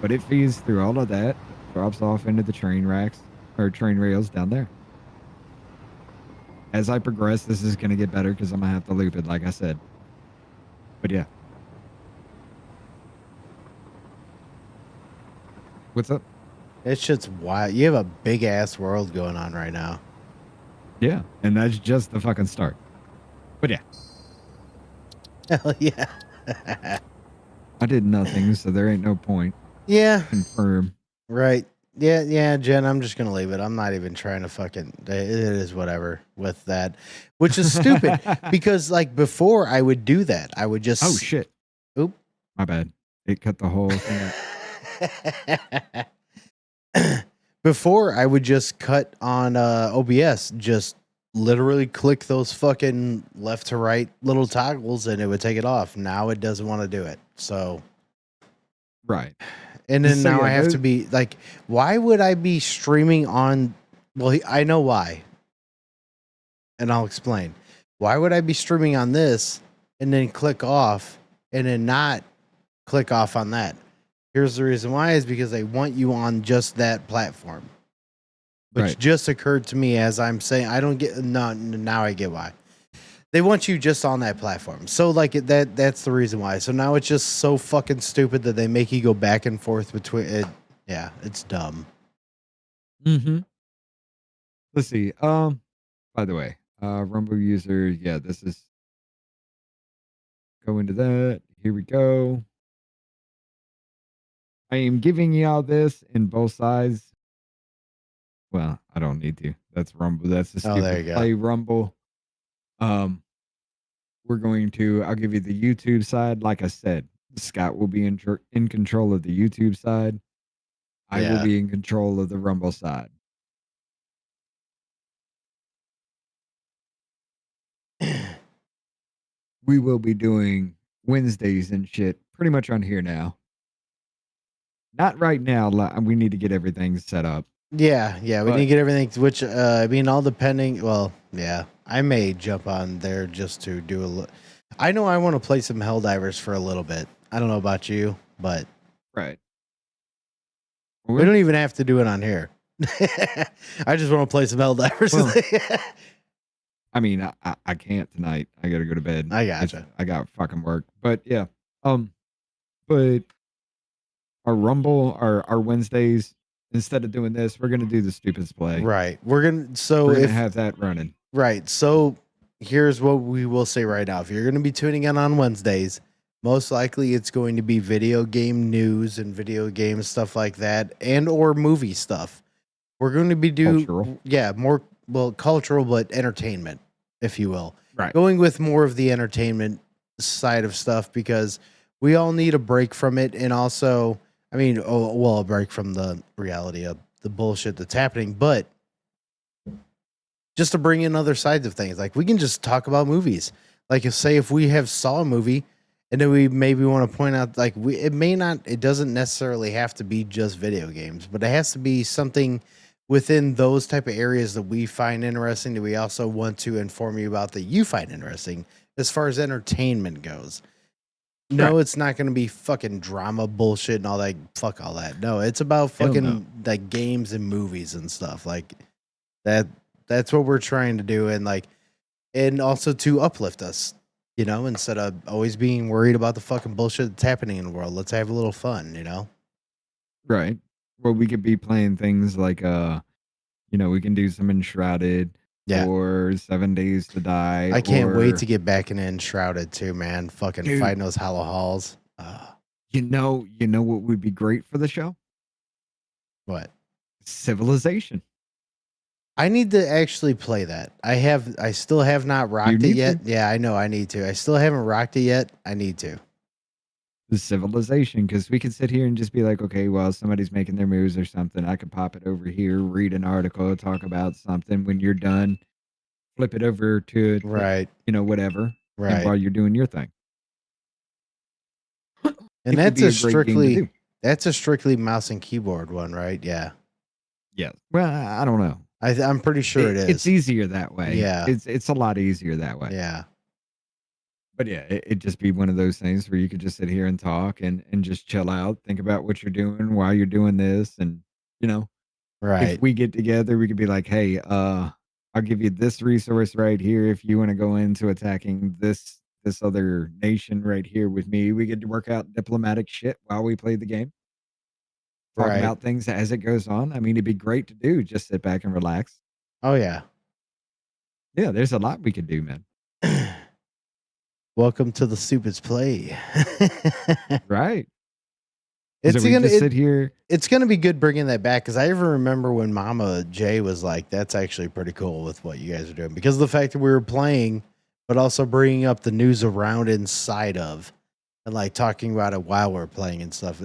But it feeds through all of that, drops off into the train racks or train rails down there. As I progress, this is going to get better because I'm going to have to loop it, like I said. But yeah. What's up? It's just wild. You have a big ass world going on right now. Yeah, and that's just the fucking start. But yeah. Hell yeah. I did nothing, so there ain't no point. Yeah. Confirm. Right. Yeah, Jen, I'm just going to leave it. I'm not even trying to fucking, it is whatever with that, which is stupid because like before I would do that. I would just. Oh, shit. Oop. My bad. It cut the whole thing out. Before I would just cut on OBS, just literally click those fucking left to right little toggles and it would take it off. Now it doesn't want to do it. So. Right. And then So, now yeah, I have those- to be like, why would I be streaming on? Well, I know why. And I'll explain. Why would I be streaming on this and then click off and then not click off on that? Here's the reason why is because they want you on just that platform. Which Right. just occurred to me as I'm saying, I don't get, no, now I get why. They want you just on that platform. So like that's the reason why. So now it's just so fucking stupid that they make you go back and forth between it. Yeah, it's dumb. Mm-hmm. Let's see. By the way, Rumble user, yeah, this is go into that. Here we go. I am giving y'all this in both sides. Well, I don't need to. That's Rumble. That's the Oh, stupid there you go. play Rumble. We're going to. I'll give you the YouTube side. Like I said, Scott will be in control of the YouTube side. I will Yeah. be in control of the Rumble side. We will be doing Wednesdays and shit pretty much on here now. Not right now. We need to get everything set up. Yeah, we But- need to get everything. Which I mean, all depending. Well, yeah, I may jump on there just to do a. I know I want to play some Helldivers for a little bit. I don't know about you, but Right. we don't even have to do it on here. I just want to play some Helldivers. I mean, I can't tonight. I gotta go to bed. I gotcha. I got fucking work. But yeah. But our Rumble, our Wednesdays, instead of doing this, we're gonna do the stupidest play. Right. We're gonna. So We're gonna if have that running. right, so here's what we will say right now. If you're going to be tuning in on Wednesdays, most likely it's going to be video game news and video game stuff like that, and or movie stuff. We're going to be Cultural. more cultural, but entertainment, if you will. Right. Going with more of the entertainment side of stuff because we all need a break from it, and also, I mean, a break from the reality of the bullshit that's happening, but just to bring in other sides of things. Like we can just talk about movies. Like if we have saw a movie and then we maybe want to point out like it doesn't necessarily have to be just video games, but it has to be something within those type of areas that we find interesting that we also want to inform you about that you find interesting as far as entertainment goes. No, Right. it's not going to be fucking drama bullshit and all that. Fuck all that. No, it's about Hell fucking no. like games and movies and stuff like that. That's what we're trying to do, and also to uplift us, instead of always being worried about the fucking bullshit that's happening in the world. Let's have a little fun, Right. Well, we could be playing things like we can do some Enshrouded Yeah. or 7 Days to Die. I can't wait or- to get back in Enshrouded too, man. Fucking Dude. fighting those hollow halls. You know what would be great for the show? What? Civilization. I need to actually play that. I still have not rocked it need yet. to. Yeah, I know I need to. I still haven't rocked it yet. I need to. The Civilization, because we could sit here and just be like, okay, well, somebody's making their moves or something. I could pop it over here, read an article, talk about something. When you're done, flip it over to Right. Whatever. Right. And while you're doing your thing. And It could be that's a great game to do. that's a strictly mouse and keyboard one, right? Yeah. Yeah. Well, I don't know. I'm pretty sure it is. It's easier that way. Yeah. It's a lot easier that way. Yeah. But yeah, it'd just be one of those things where you could just sit here and talk and just chill out, think about what you're doing while you're doing this. And, Right. if we get together, we could be like, hey, I'll give you this resource right here. If you want to go into attacking this other nation right here with me, we get to work out diplomatic shit while we play the game. Talk Right. about things as it goes on. I mean, it'd be great to do. Just sit back and relax. Oh yeah. Yeah, there's a lot we could do, man. Welcome to the Stupids Play. Right. It's we gonna just sit here. It's gonna be good bringing that back because I even remember when Mama Jay was like, "That's actually pretty cool with what you guys are doing," because of the fact that we were playing, but also bringing up the news around inside of, and like talking about it while we're playing and stuff.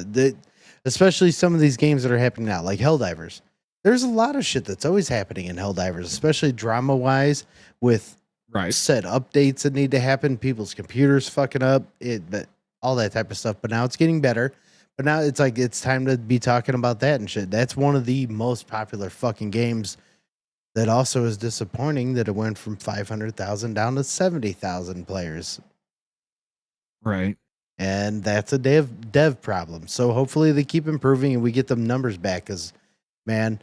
Especially some of these games that are happening now, like Helldivers. There's a lot of shit that's always happening in Helldivers, especially drama wise with set updates that need to happen, people's computers fucking up, all that type of stuff. But now it's getting better. But now it's like it's time to be talking about that and shit. That's one of the most popular fucking games that also is disappointing that it went from 500,000 down to 70,000 players. Right. And that's a dev problem. So hopefully they keep improving and we get them numbers back because, man,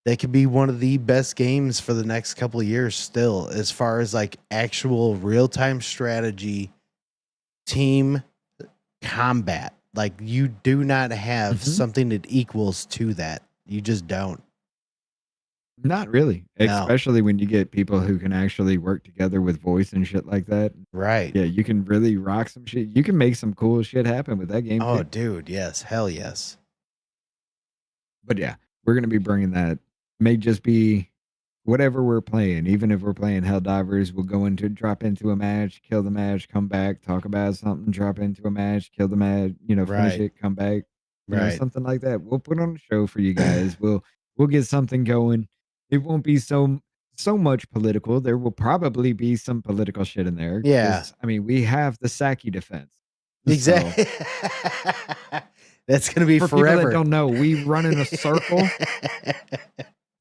they could be one of the best games for the next couple of years still, as far as like actual real-time strategy, team combat. Like you do not have something that equals to that. You just don't. Not really. No. Especially when you get people who can actually work together with voice and shit like that. Right. Yeah, you can really rock some shit. You can make some cool shit happen with that game. Oh, too. dude. Yes. Hell yes. But yeah, we're going to be bringing that. May just be whatever we're playing. Even if we're playing Helldivers, we'll drop into a match, kill the match, come back, talk about something, drop into a match, kill the match, finish Right. it, come back. Right. Something like that. We'll put on a show for you guys. We'll get something going. It won't be so much political. There will probably be some political shit in there. Yeah. 'cause, I mean, we have the Saki defense. Exactly. That's going to be For forever. people that don't know, we run in a circle.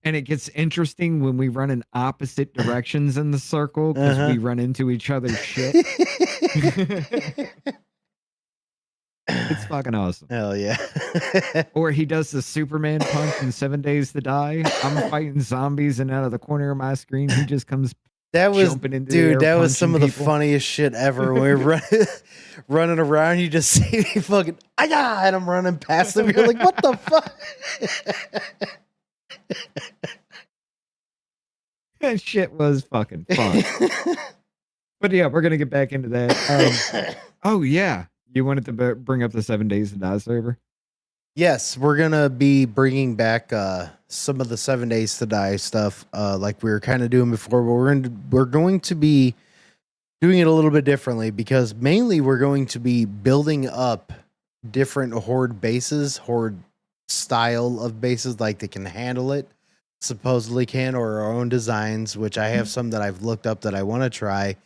And it gets interesting when we run in opposite directions in the circle because we run into each other's shit. It's fucking awesome. Hell yeah. Or he does the Superman punch in 7 Days to Die. I'm fighting zombies, and out of the corner of my screen, he just comes That was, jumping into the air, dude, that was some of punching the people. funniest shit ever. When we're running around, you just see me fucking, and I'm running past them. You're like, what the fuck? That shit was fucking fun. But yeah, we're going to get back into that. Oh, yeah. You wanted to bring up the 7 Days to Die server? Yes, we're gonna be bringing back some of the 7 Days to Die stuff, like we were kind of doing before. But we're going to be doing it a little bit differently because mainly we're going to be building up different horde bases, horde style of bases, like they can handle it, supposedly can, or our own designs. Which I have some that I've looked up that I want to try.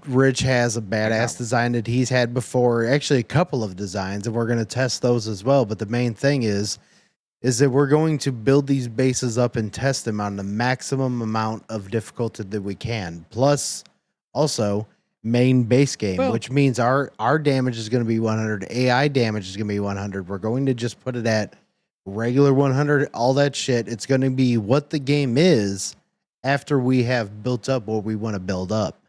Rich has a badass design that he's had before, actually a couple of designs, and we're going to test those as well. But the main thing is that we're going to build these bases up and test them on the maximum amount of difficulty that we can. Plus, also main base game, which means our damage is going to be 100, AI damage is going to be 100. We're going to just put it at regular 100, all that shit. It's going to be what the game is after we have built up what we want to build up.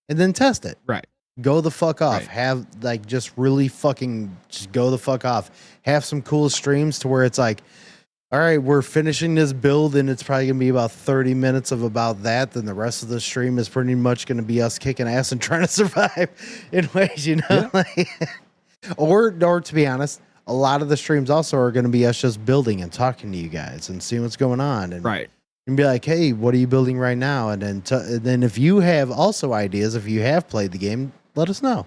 And then test it. Right. Go the fuck off. Right. Have like just really fucking just go the fuck off. Have some cool streams to where it's like, all right, we're finishing this build and it's probably gonna be about 30 minutes of about that. Then the rest of the stream is pretty much gonna be us kicking ass and trying to survive in ways, Yeah. like, Or to be honest, a lot of the streams also are going to be us just building and talking to you guys and seeing what's going on. And Right. And be like, hey, what are you building right now? And then if you have also ideas, if you have played the game, let us know.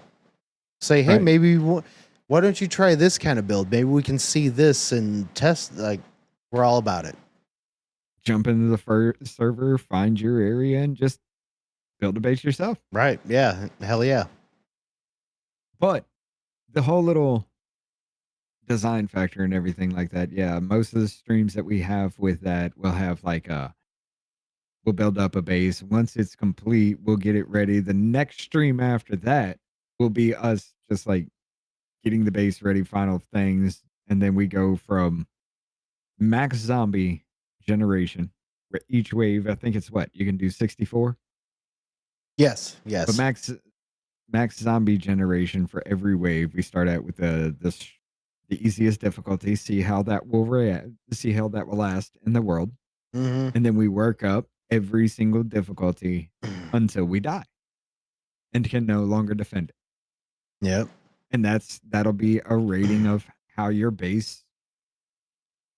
Say, hey, Right. maybe why don't you try this kind of build? Maybe we can see this and test. Like, we're all about it. Jump into the server, find your area, and just build a base yourself. Right. Yeah. Hell yeah. But the whole little design factor and everything like that, yeah, most of the streams that we have with that, we'll have like we'll build up a base. Once it's complete, we'll get it ready. The next stream after that will be us just like getting the base ready, final things, and then we go from max zombie generation. Each wave, I think it's what you can do 64. Yes. Yes. But max zombie generation for every wave. We start out with the easiest difficulty. See how that will last in the world, Mhm. and then we work up every single difficulty until we die, and can no longer defend it. Yep. And that'll be a rating of how your base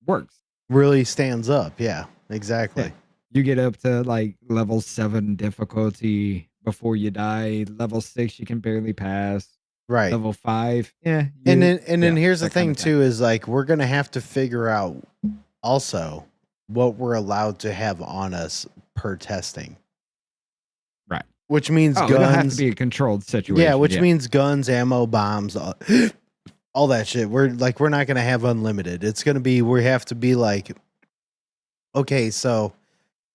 works. Really stands up. Yeah. Exactly. Yeah. You get up to like level 7 difficulty before you die. Level 6 you can barely pass. Right. Level 5, yeah. And then here's the that kind thing of thing. too is like we're gonna have to figure out also what we're allowed to have on us per testing. Right. Which means It'll have guns. to be a controlled situation. Yeah, which means guns, ammo, bombs, all that shit. We're not gonna have unlimited. It's gonna be we have to be like, okay, so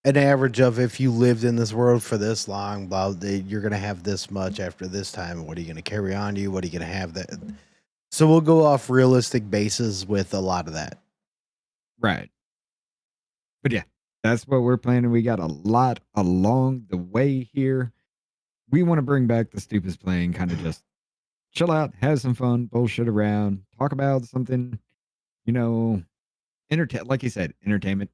an average of if you lived in this world for this long, blah, you're gonna have this much after this time. What are you gonna carry on you? What are you gonna have that? So we'll go off realistic bases with a lot of that. Right. But yeah, that's what we're planning. We got a lot along the way here. We want to bring back the stupidest playing, kind of just chill out, have some fun, bullshit around, talk about something, like you said, entertainment,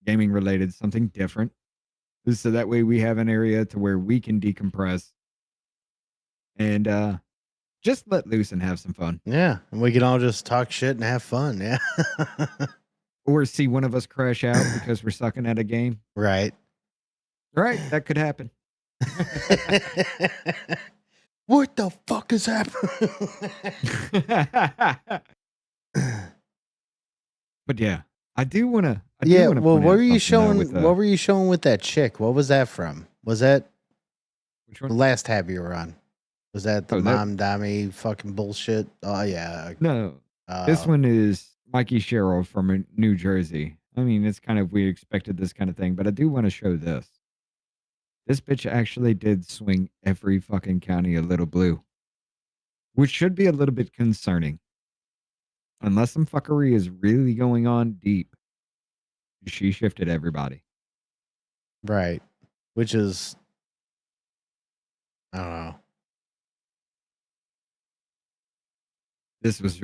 gaming related, something different. So that way we have an area to where we can decompress and just let loose and have some fun. Yeah, and we can all just talk shit and have fun. Yeah. Or see one of us crash out because we're sucking at a game. Right. Right. That could happen. What the fuck is happening? But yeah, I do want to. Yeah. Well, what were you showing? What were you showing with that chick? What was that from? Was that which the one? last tab you were on? Was that the Oh, that- mom dummy fucking bullshit? Oh yeah. No, this one is Mikey Sherrill from New Jersey. I mean, it's kind of, we expected this kind of thing, but I do want to show this. This bitch actually did swing every fucking county a little blue, which should be a little bit concerning. Unless some fuckery is really going on deep, she shifted everybody. Right. Which is, I don't know. This was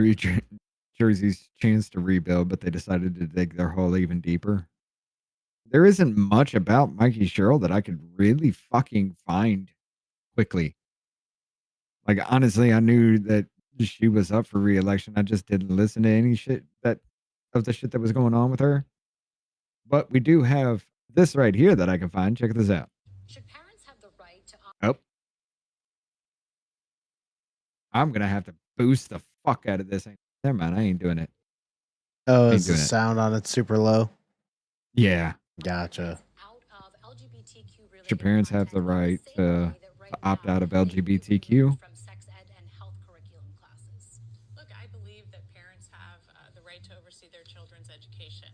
Jersey's chance to rebuild, but they decided to dig their hole even deeper. There isn't much about Mikey Sherrill that I could really fucking find quickly. Like, honestly, I knew that she was up for re-election. I just didn't listen to any shit of the shit that was going on with her. But we do have this right here that I can find. Check this out. Should parents have the right to Oh. I'm going to have to boost the fuck out of this. Never mind, I ain't doing it. Oh, Ain't is the doing it. sound on it super low? Yeah. Gotcha. Should parents have the right to opt out of LGBTQ? Look, I believe that parents have the right to oversee their children's education.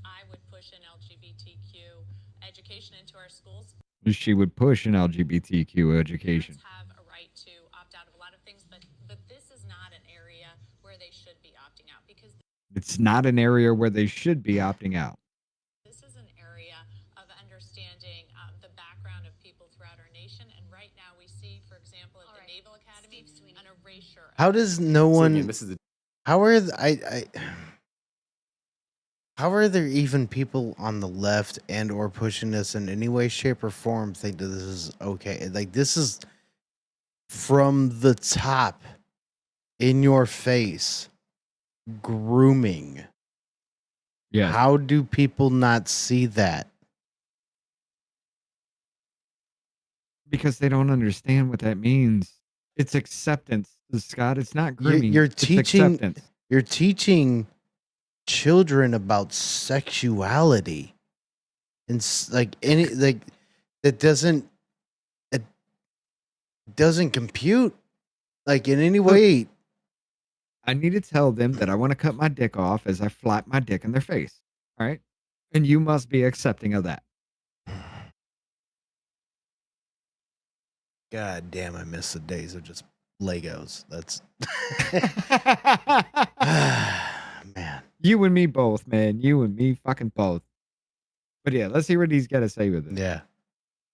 I would push an LGBTQ education into our schools. She would push an LGBTQ education. Have a right to opt out of a lot of things, but this is not an area where they should be opting out because It's not an area where they should be opting out. this is an area of understanding the background of people throughout our nation. And right now we see, for example, at the Naval Academy, an erasure. How does no one? again, this is the- How are how are there even people on the left and or pushing this in any way, shape, or form think that this is okay? Like this is from the top in your face grooming. Yeah. How do people not see that? Because they don't understand what that means. It's acceptance, Scott. It's not You're, grooming. you're it's teaching. acceptance. You're teaching children about sexuality, and like any like that doesn't it doesn't compute like in any way. I need to tell them that I want to cut my dick off as I flap my dick in their face. All right. And you must be accepting of that. God damn, I miss the days of just Legos. That's man. You and me both, man. You and me fucking both. But yeah, let's hear what he's got to say with it. Yeah.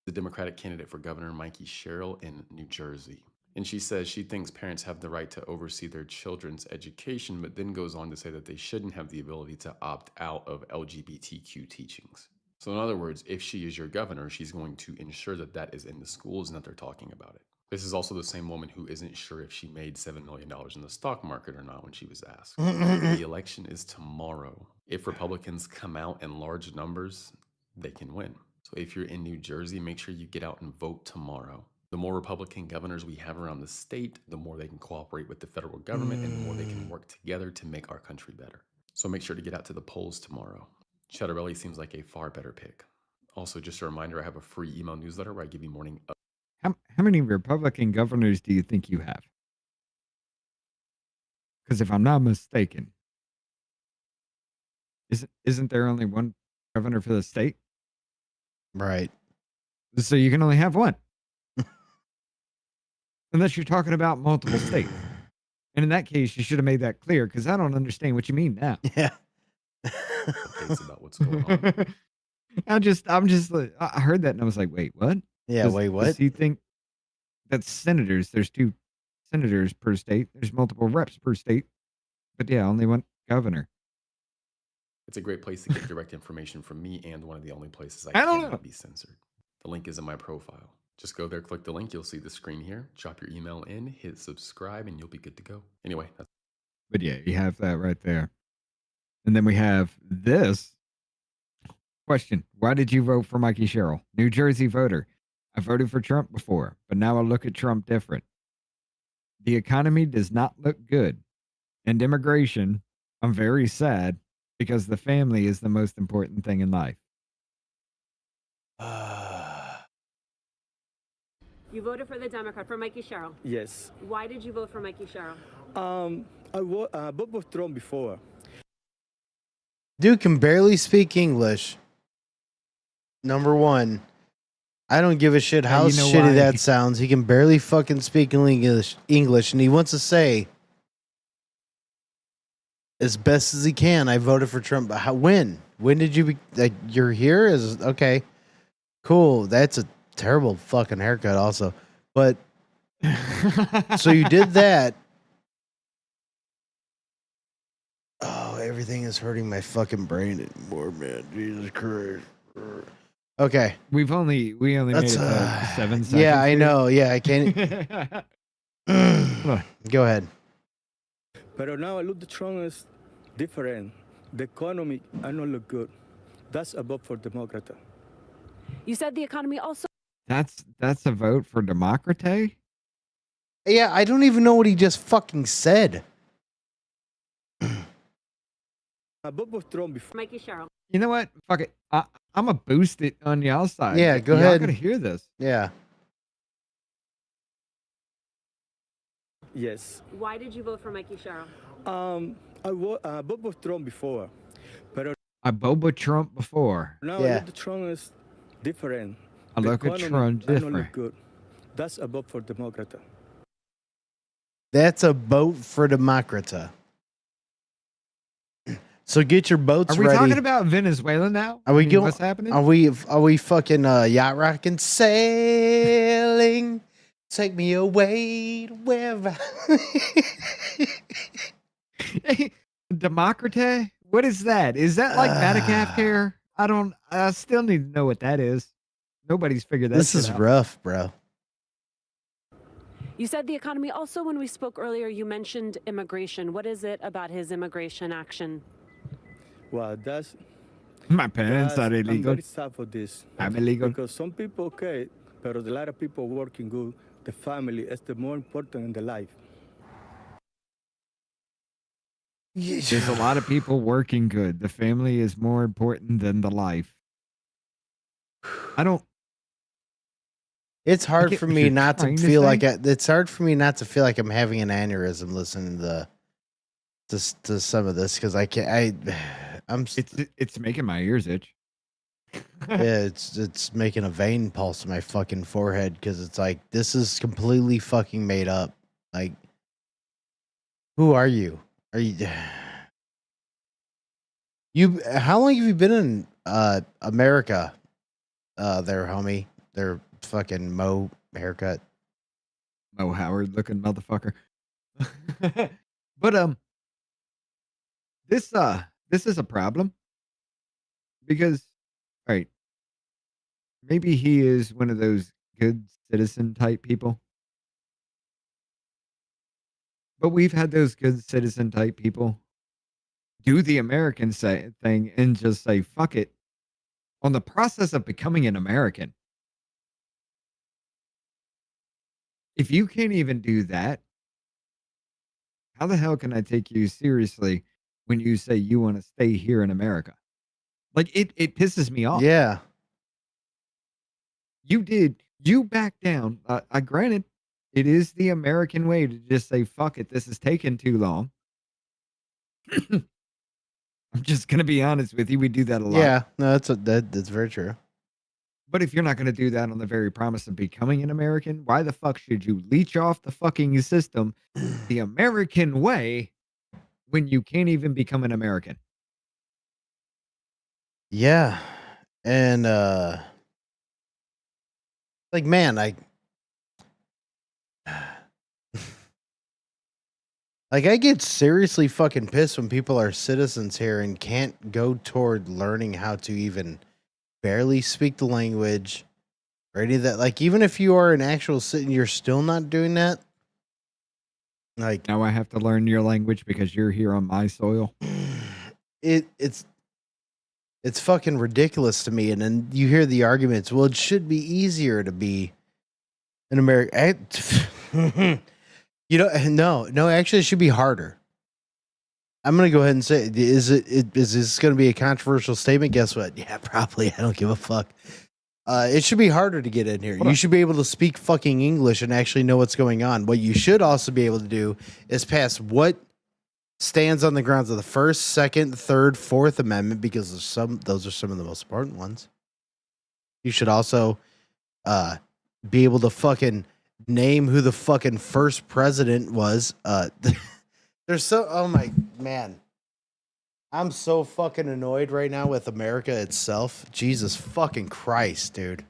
The Democratic candidate for governor, Mikey Sherrill, in New Jersey. And she says she thinks parents have the right to oversee their children's education, but then goes on to say that they shouldn't have the ability to opt out of LGBTQ teachings. So in other words, if she is your governor, she's going to ensure that that is in the schools and that they're talking about it. This is also the same woman who isn't sure if she made $7 million in the stock market or not when she was asked. The election is tomorrow. If Republicans come out in large numbers, they can win. So if you're in New Jersey, make sure you get out and vote tomorrow. The more Republican governors we have around the state, the more they can cooperate with the federal government and the more they can work together to make our country better. So make sure to get out to the polls tomorrow. Ciattarelli seems like a far better pick. Also, just a reminder, I have a free email newsletter where I give you morning How many Republican governors do you think you have? Because if I'm not mistaken, isn't there only one governor for the state? Right. So you can only have one. Unless you're talking about multiple states. And in that case, you should have made that clear because I don't understand what you mean now. Yeah. updates about what's going on. I'm just like, I heard that and I was like, wait, what? Yeah, wait, what? Does he think that's senators? There's 2 senators per state. There's multiple reps per state. But yeah, only one governor. It's a great place to get direct information from me and one of the only places I don't cannot know. be censored. The link is in my profile. Just go there, click the link. You'll see the screen here. Drop your email in, hit subscribe, and you'll be good to go. Anyway, that's But yeah, you have that right there. And then we have this question. Why did you vote for Mikey Sherrill? New Jersey voter. I voted for Trump before, but now I look at Trump different. The economy does not look good. And immigration, I'm very sad because the family is the most important thing in life. You voted for the Democrat, for Mikey Sherrill. Yes. Why did you vote for Mikey Sherrill? I voted for Trump before. Dude can barely speak English. Number one. I don't give a shit how you know shitty why? that sounds. He can barely fucking speak English, and he wants to say as best as he can, I voted for Trump. But when? When did you be like you're here? Is okay. Cool. That's a terrible fucking haircut also. But so you did that. Oh, everything is hurting my fucking brain anymore, man. Jesus Christ. Okay. We only made it 7 seconds. Yeah, I here. know. Yeah, I can't. Go ahead. But now I look the Trump is different. The economy I don't look good. That's a vote for Democrat. You said the economy also. That's a vote for Democrate? Yeah, I don't even know what he just fucking said. I voted for Trump before. Mikey Sherrill. You know what? Fuck it. I'm going to boost it on y'all side. Yeah, go Y'all ahead. got to hear this. Yeah. Yes. Why did you vote for Mikey Sherrill? I voted for Trump before. But I boba Trump before. now Yeah. I look the Trump is different. I The look at economy Trump I don't different. look good. That's a vote for Democrat. That's a boat for Democrata. So get your boats Are we ready. talking about Venezuela now? Are we I mean, going? What's happening? Are we fucking yacht rocking, sailing? Take me away to wherever. Democrate? What is that? Is that like Madacap care? I still need to know what that is. Nobody's figured that This shit is out. rough, bro. You said the economy. Also, when we spoke earlier, you mentioned immigration. What is it about his immigration action? Well, that's My parents are I'm illegal. very sad for this. I'm illegal. Because some people, okay, but a lot of people working good. The family is the more important in the life. There's a lot of people working good. The family is more important than the life. I don't. It's hard get for what me you're not to trying to feel like say. it's hard for me not to feel like I'm having an aneurysm listening to some of this because I can't. It's making my ears itch. Yeah, it's making a vein pulse in my fucking forehead because it's like this is completely fucking made up. Like, who are you? Are you? How long have you been in America? There, homie. There, fucking Mo haircut. Mo Howard looking motherfucker. But this is a problem because, all right, maybe he is one of those good citizen type people. But we've had those good citizen type people do the American thing and just say, fuck it, on the process of becoming an American. If you can't even do that, how the hell can I take you seriously when you say you want to stay here in America? Like, it pisses me off. Yeah. You back down. I granted, it is the American way to just say, fuck it, this is taking too long. I'm just going to be honest with you. We do that a lot. Yeah, no, that's very true. But if you're not going to do that on the very promise of becoming an American, why the fuck should you leech off the fucking system the American way when you can't even become an American? Yeah. And like, man, like I get seriously fucking pissed when people are citizens here and can't go toward learning how to even barely speak the language or any of that. Like, even if you are an actual citizen, you're still not doing that. Like, now I have to learn your language because you're here on my soil. It's fucking ridiculous to me. And then you hear the arguments. Well, it should be easier to be an American. You know, no, actually, it should be harder. I'm gonna go ahead and say, is this gonna be a controversial statement? Guess what? Yeah, probably. I don't give a fuck. It should be harder to get in here. You should be able to speak fucking English and actually know what's going on. What you should also be able to do is pass what stands on the grounds of the First, Second, Third, Fourth Amendment, because those are some of the most important ones. You should also be able to fucking name who the fucking first president was. Oh my man. I'm so fucking annoyed right now with America itself. Jesus fucking Christ, dude.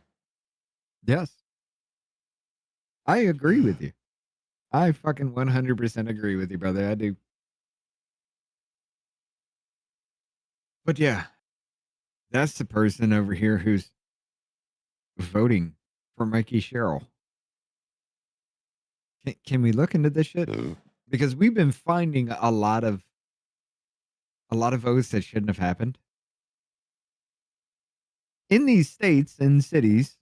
Yes. I agree with you. I fucking 100% agree with you, brother. I do. But yeah, that's the person over here who's voting for Mikey Sherrill. Can we look into this shit? Because we've been finding a lot of votes that shouldn't have happened in these states and cities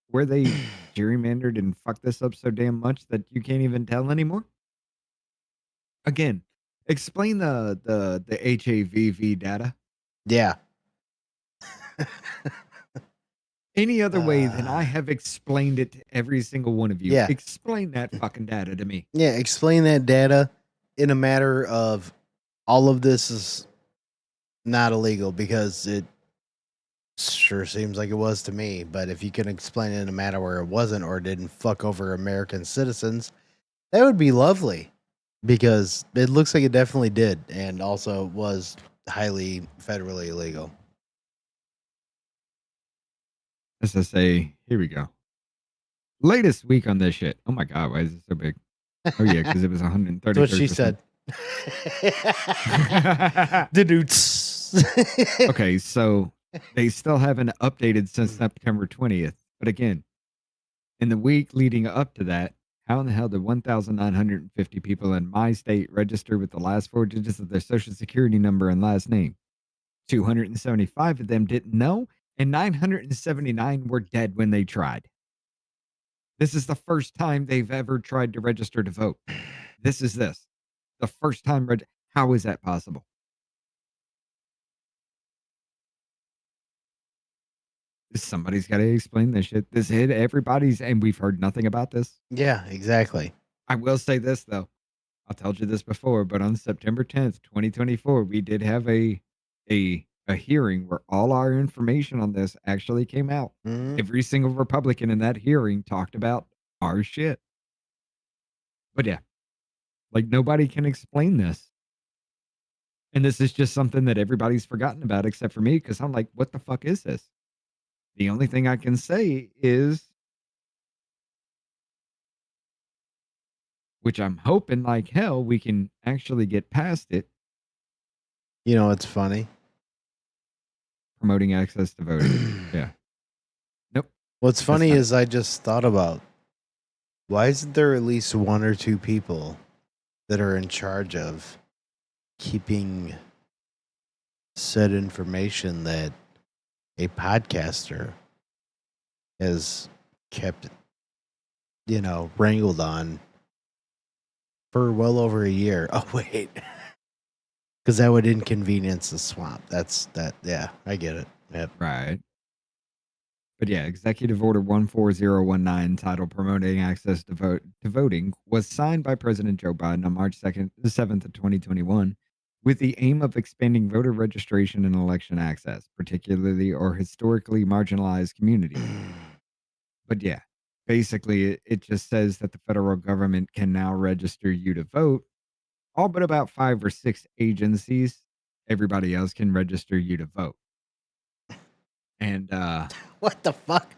where they gerrymandered and fucked this up so damn much that you can't even tell anymore. Again, explain the HAVV data. Yeah. Any other way than I have explained it to every single one of you. Yeah. Explain that fucking data to me. Yeah, explain that data in a matter of all of this is not illegal, because it sure seems like it was to me. But if you can explain it in a matter where it wasn't or didn't fuck over American citizens, that would be lovely, because it looks like it definitely did, and also was highly federally illegal. SSA, here we go. Latest week on this shit. Oh my God, why is it so big? Oh yeah, because it was 130. That's what she said. Okay, so they still haven't updated since September 20th. But again, In the week leading up to that, how in the hell did 1,950 people in my state register with the last 4 digits of their social security number and last name? 275 of them didn't know, and 979 were dead when they tried. This is the first time they've ever tried to register to vote. This. The first time. How is that possible? Somebody's got to explain this shit. This hit everybody's, and we've heard nothing about this. Yeah, exactly. I will say this, though. I told you this before, but on September 10th, 2024, we did have a hearing where all our information on this actually came out. Every single Republican in that hearing talked about our shit. But yeah, like nobody can explain this. And this is just something that everybody's forgotten about except for me, because I'm like, what the fuck is this? The only thing I can say is, which I'm hoping like hell we can actually get past it. You know, it's funny. Promoting access to voting. Yeah. Nope. What's funny is I just thought about, why isn't there at least 1 or 2 people that are in charge of keeping said information that a podcaster has kept, wrangled on for well over a year? Oh, wait. Because that would inconvenience the swamp. Yeah, I get it. Yep. Right. But yeah, Executive Order 14019, titled Promoting Access to Voting, was signed by President Joe Biden on March 7th of 2021, with the aim of expanding voter registration and election access, particularly or historically marginalized communities. But yeah, basically it just says that the federal government can now register you to vote, all but about 5 or 6 agencies. Everybody else can register you to vote. And what the fuck?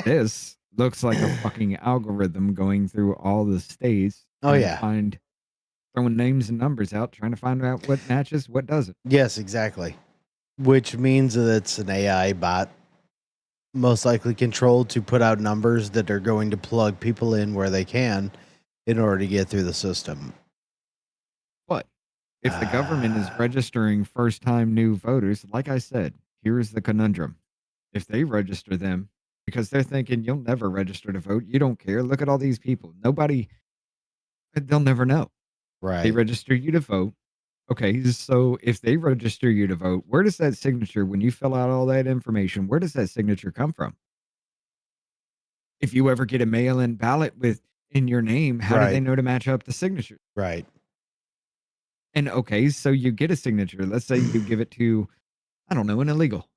This looks like a fucking algorithm going through all the states. Oh, yeah. Throwing names and numbers out, trying to find out what matches, what doesn't. Yes, exactly. Which means that it's an AI bot, most likely controlled to put out numbers that are going to plug people in where they can in order to get through the system. But if the government is registering first-time new voters, like I said, here's the conundrum. If they register them, because they're thinking, you'll never register to vote, you don't care, look at all these people. They'll never know. Right. They register you to vote. Okay, so if they register you to vote, where does that signature, when you fill out all that information, where does that signature come from? If you ever get a mail-in ballot in your name, how do they know to match up the signature? Right. And okay, so you get a signature. Let's say you give it to, I don't know, an illegal.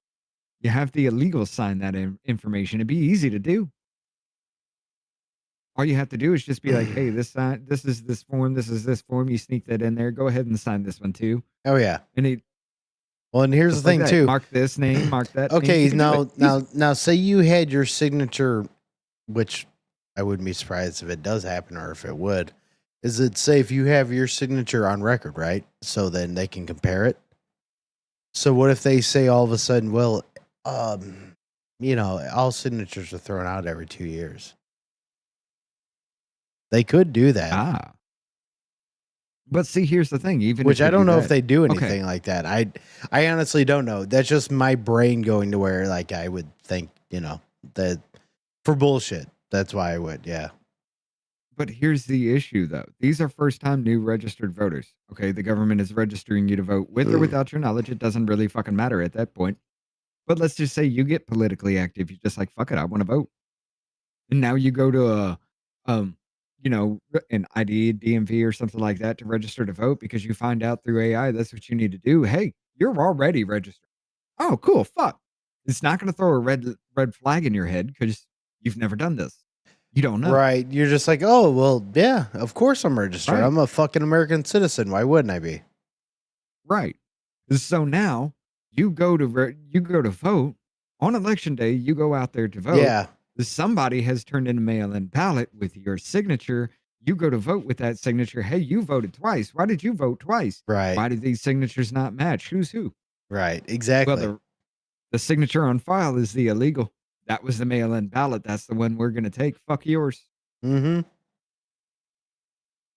You have the illegal sign that information. It'd be easy to do. All you have to do is just be like, hey, this is this form, this is this form. You sneak that in there. Go ahead and sign this one too. Oh, yeah. And and here's the thing, too. Mark this name, mark that Okay, name. now, say you had your signature, which I wouldn't be surprised if it does happen or if it would. Is it say if you have your signature on record, right? So then they can compare it. So what if they say all of a sudden, well, all signatures are thrown out every 2 years? They could do that. But see, here's the thing. Which I don't know if they do anything like that. I honestly don't know. That's just my brain going to where, like, I would think, that for bullshit. That's why I would, yeah. But here's the issue, though. These are first-time new registered voters. Okay, the government is registering you to vote with or without your knowledge. It doesn't really fucking matter at that point. But let's just say you get politically active. You're just like, fuck it, I want to vote. And now you go to an ID, DMV or something like that to register to vote because you find out through AI that's what you need to do. Hey, you're already registered. Oh, cool. Fuck. It's not going to throw a red flag in your head because you've never done this. You don't know. Right. You're just like, oh, well, yeah, of course I'm registered. Right. I'm a fucking American citizen. Why wouldn't I be? Right. So now you go to vote on election day. You go out there to vote. Yeah. Somebody has turned in a mail-in ballot with your signature. You go to vote with that signature. Hey, you voted twice. Why did you vote twice? Right. Why did these signatures not match? Who's who? Right. Exactly. Well, the signature on file is the illegal. that was the mail-in ballot. That's the one we're going to take. Fuck yours. Mm-hmm.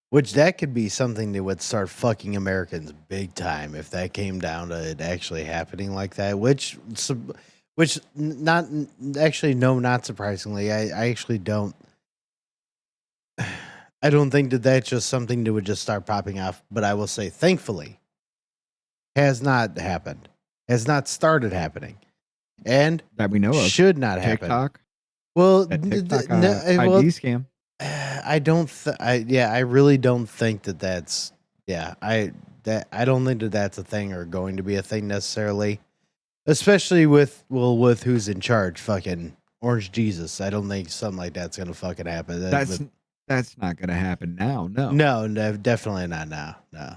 Which that could be something that would start fucking Americans big time if that came down to it actually happening like that. Which not actually, no, not surprisingly. I actually don't. I don't think that that's just something that would just start popping off. But I will say, thankfully, has not happened, has not started happening, and that we know of should not happen. TikTok. Well, TikTok well, ID scam. I don't. I really don't think that that's. Yeah, I don't think that that's a thing or going to be a thing necessarily, especially with who's in charge, fucking Orange Jesus. I don't think something like that's gonna fucking happen. That's not gonna happen now. No, definitely not now. No.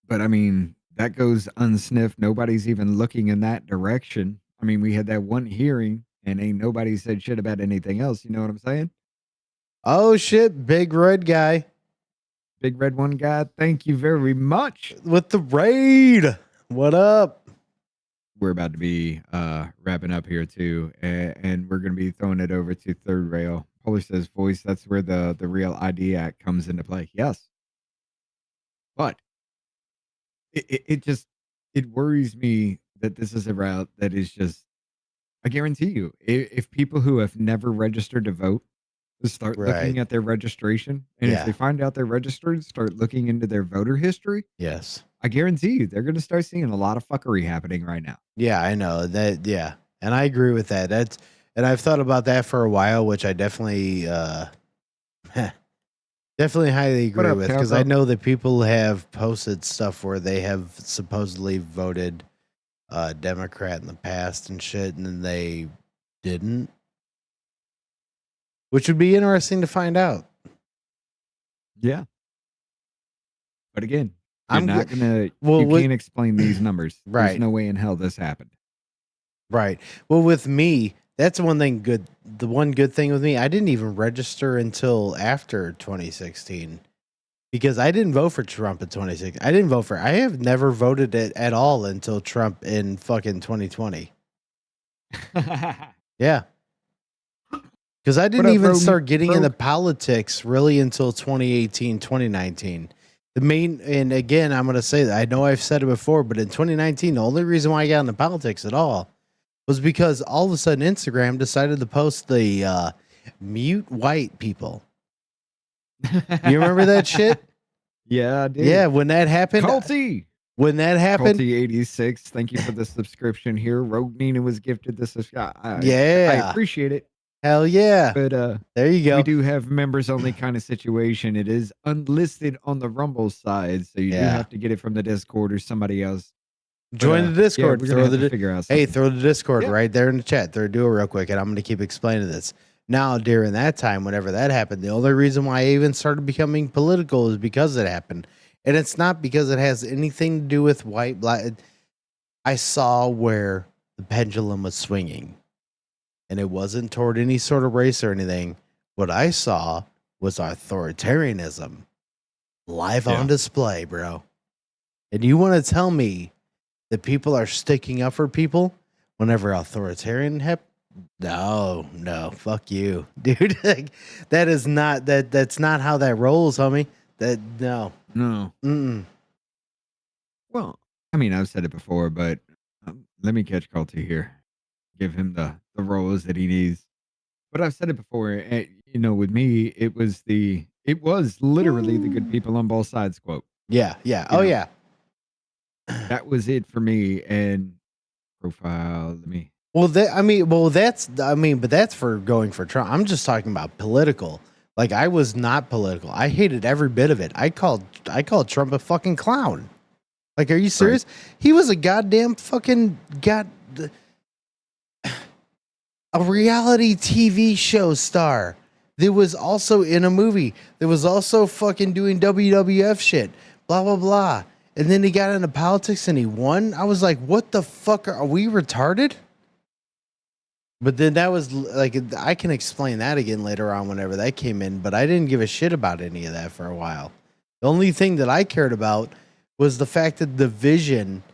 But I mean, that goes unsniffed. Nobody's even looking in that direction. I mean, we had that one hearing, and ain't nobody said shit about anything else. You know what I'm saying? Oh shit, big red guy. Big red one guy. Thank you very much. With the raid. What up? We're about to be wrapping up here too, and we're gonna be throwing it over to Third Rail. Polish says voice, that's where the Real ID Act comes into play. Yes. But it worries me that this is a route that is just, I guarantee you, if people who have never registered to vote start looking at their registration, and if they find out they're registered, start looking into their voter history. Yes. I guarantee you they're going to start seeing a lot of fuckery happening right now. Yeah, I know that. Yeah. And I agree with that. And I've thought about that for a while, which I definitely, definitely highly agree with, because I know that people have posted stuff where they have supposedly voted Democrat in the past and shit, and then they didn't, which would be interesting to find out. Yeah. But again, I'm not gonna. You can't explain these numbers. Right. There's no way in hell this happened. Right. Well, with me, that's one thing good. The one good thing with me, I didn't even register until after 2016, because I didn't vote for Trump in 2016. I have never voted it at all until Trump in fucking 2020. Yeah. Because I didn't even start getting into politics really until 2018, 2019. And again, I'm going to say that I know I've said it before, but in 2019, the only reason why I got into politics at all was because all of a sudden Instagram decided to post the mute white people. You remember that shit? Yeah, I did. Yeah, when that happened. Culty. When that happened. Culty86, thank you for the subscription here. Rogue Nina was gifted this. Yeah. I appreciate it. Hell yeah. But there you go. We do have members only kind of situation. It is unlisted on the Rumble side, so you do have to get it from the Discord or somebody else. Join the Discord. Yeah, throw the Discord right there in the chat. Do it real quick, and I'm going to keep explaining this. Now, during that time, whenever that happened, the only reason why I even started becoming political is because it happened. And it's not because it has anything to do with white, black. I saw where the pendulum was swinging. And it wasn't toward any sort of race or anything. What I saw was authoritarianism live on display, bro. And you want to tell me that people are sticking up for people whenever authoritarian No, fuck you, dude. Like, that is not that's not how that rolls, homie. No. Mm-mm. Well, I mean, I've said it before, but let me catch Culty here. Give him the roles that he needs. But I've said it before, with me, it was literally the good people on both sides quote. Yeah. Oh, yeah. That was it for me. And profile, but that's for going for Trump. I'm just talking about political. Like, I was not political. I hated every bit of it. I called Trump a fucking clown. Like, are you serious? Right. He was a goddamn fucking a reality TV show star that was also in a movie, that was also fucking doing WWF shit, blah, blah, blah. And then he got into politics and he won. I was like, what the fuck? Are we retarded? But then that was like, I can explain that again later on whenever that came in, but I didn't give a shit about any of that for a while. The only thing that I cared about was the fact that the vision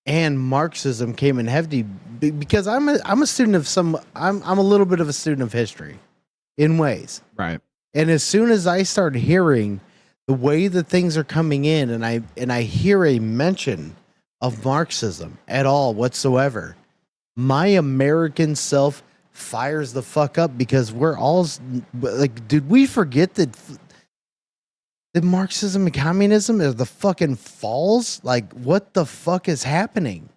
and Marxism came in heavy because I'm a student of I'm a little bit of a student of history in ways. Right. And as soon as I start hearing the way that things are coming in and I hear a mention of Marxism at all whatsoever, my American self fires the fuck up because we're all like, did we forget that Marxism and communism are the fucking falls? Like, what the fuck is happening?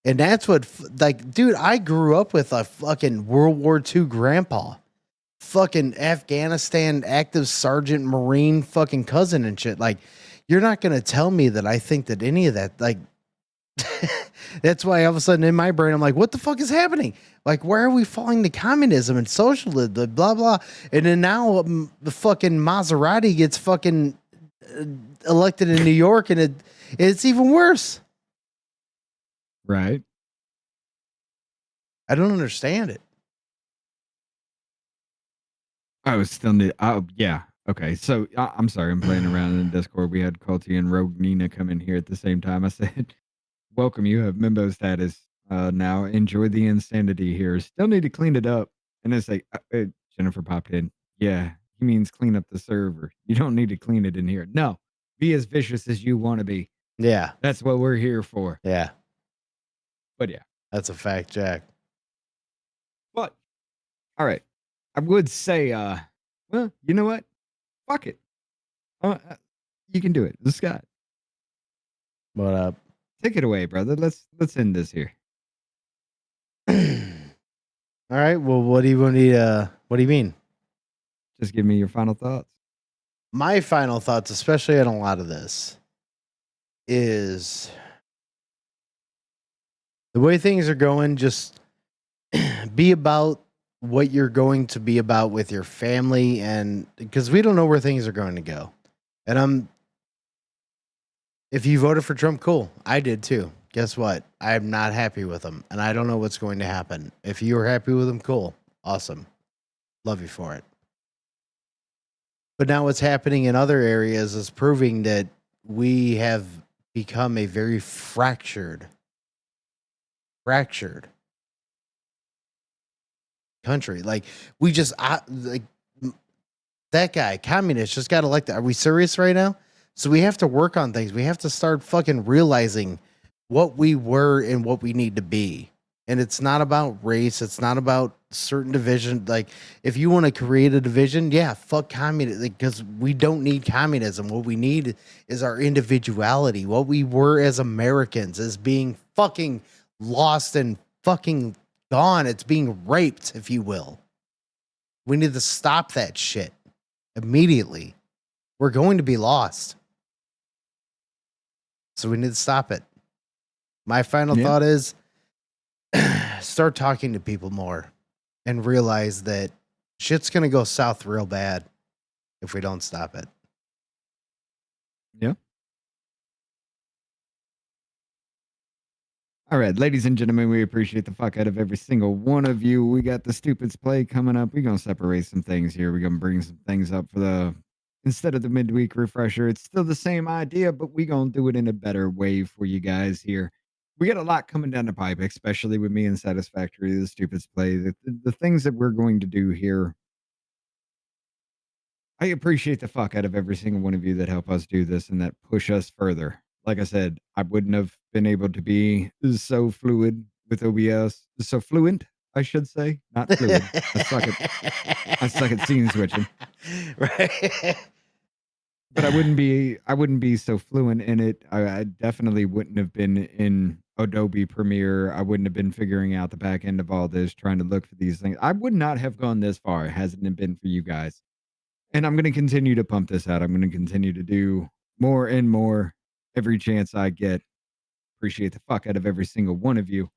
And that's what, like, dude, I grew up with a fucking World War II grandpa, fucking Afghanistan active sergeant Marine fucking cousin and shit. Like, you're not going to tell me that I think that any of that, like, that's why all of a sudden in my brain, I'm like, what the fuck is happening? Like, where are we falling to communism and socialism, blah, blah. And then now the fucking Maserati gets fucking elected in New York and it's even worse. Right. I don't understand it. I was still need. Oh, yeah. Okay. So I'm sorry. I'm playing around in Discord. We had Colty and Rogue Nina come in here at the same time. I said, welcome. You have Mimbo status now. Enjoy the insanity here. Still need to clean it up. And it's like, Jennifer popped in. Yeah. He means clean up the server. You don't need to clean it in here. No. Be as vicious as you want to be. Yeah. That's what we're here for. Yeah. But yeah. That's a fact, Jack. But, all right. I would say, well, you know what? Fuck it. You can do it. Scott. What up? Take it away, brother. Let's end this here. All right. Well, what do you mean? Just give me your final thoughts. My final thoughts, especially on a lot of this, is the way things are going, just be about what you're going to be about with your family, and because we don't know where things are going to go. And if you voted for Trump, cool. I did too. Guess what? I'm not happy with him, and I don't know what's going to happen. If you are happy with him, cool. Awesome. Love you for it. But now what's happening in other areas is proving that we have become a very fractured country. Like, we just, like, that guy, communist, just got elected. Are we serious right now? So we have to work on things. We have to start fucking realizing what we were and what we need to be. And it's not about race. It's not about certain division. Like, if you want to create a division, yeah, fuck communism, because we don't need communism. What we need is our individuality. What we were as Americans is being fucking lost and fucking gone. It's being raped, if you will. We need to stop that shit immediately. We're going to be lost. So we need to stop it. My final thought is start talking to people more and realize that shit's going to go south real bad if we don't stop it. Yeah. All right, ladies and gentlemen, we appreciate the fuck out of every single one of you. We got the Stupids Play coming up. We're going to separate some things here. We're going to bring some things up for instead of the midweek refresher. It's still the same idea, but we're going to do it in a better way for you guys here. We got a lot coming down the pipe, especially with me and Satisfactory, the Stupids Play. The things that we're going to do here. I appreciate the fuck out of every single one of you that help us do this and that push us further. Like I said, I wouldn't have been able to be so fluid with OBS. So fluent, I should say. Not fluid. I suck at scene switching. Right. But I wouldn't be so fluent in it. I definitely wouldn't have been in Adobe Premiere. I wouldn't have been figuring out the back end of all this, trying to look for these things. I would not have gone this far hasn't it been for you guys. And I'm going to continue to pump this out. I'm going to continue to do more and more every chance I get. Appreciate the fuck out of every single one of you.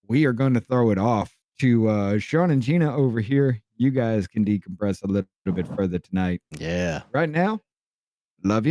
We are going to throw it off to Sean and Gina over here. You guys can decompress a little bit further tonight. Yeah. Right now, love you.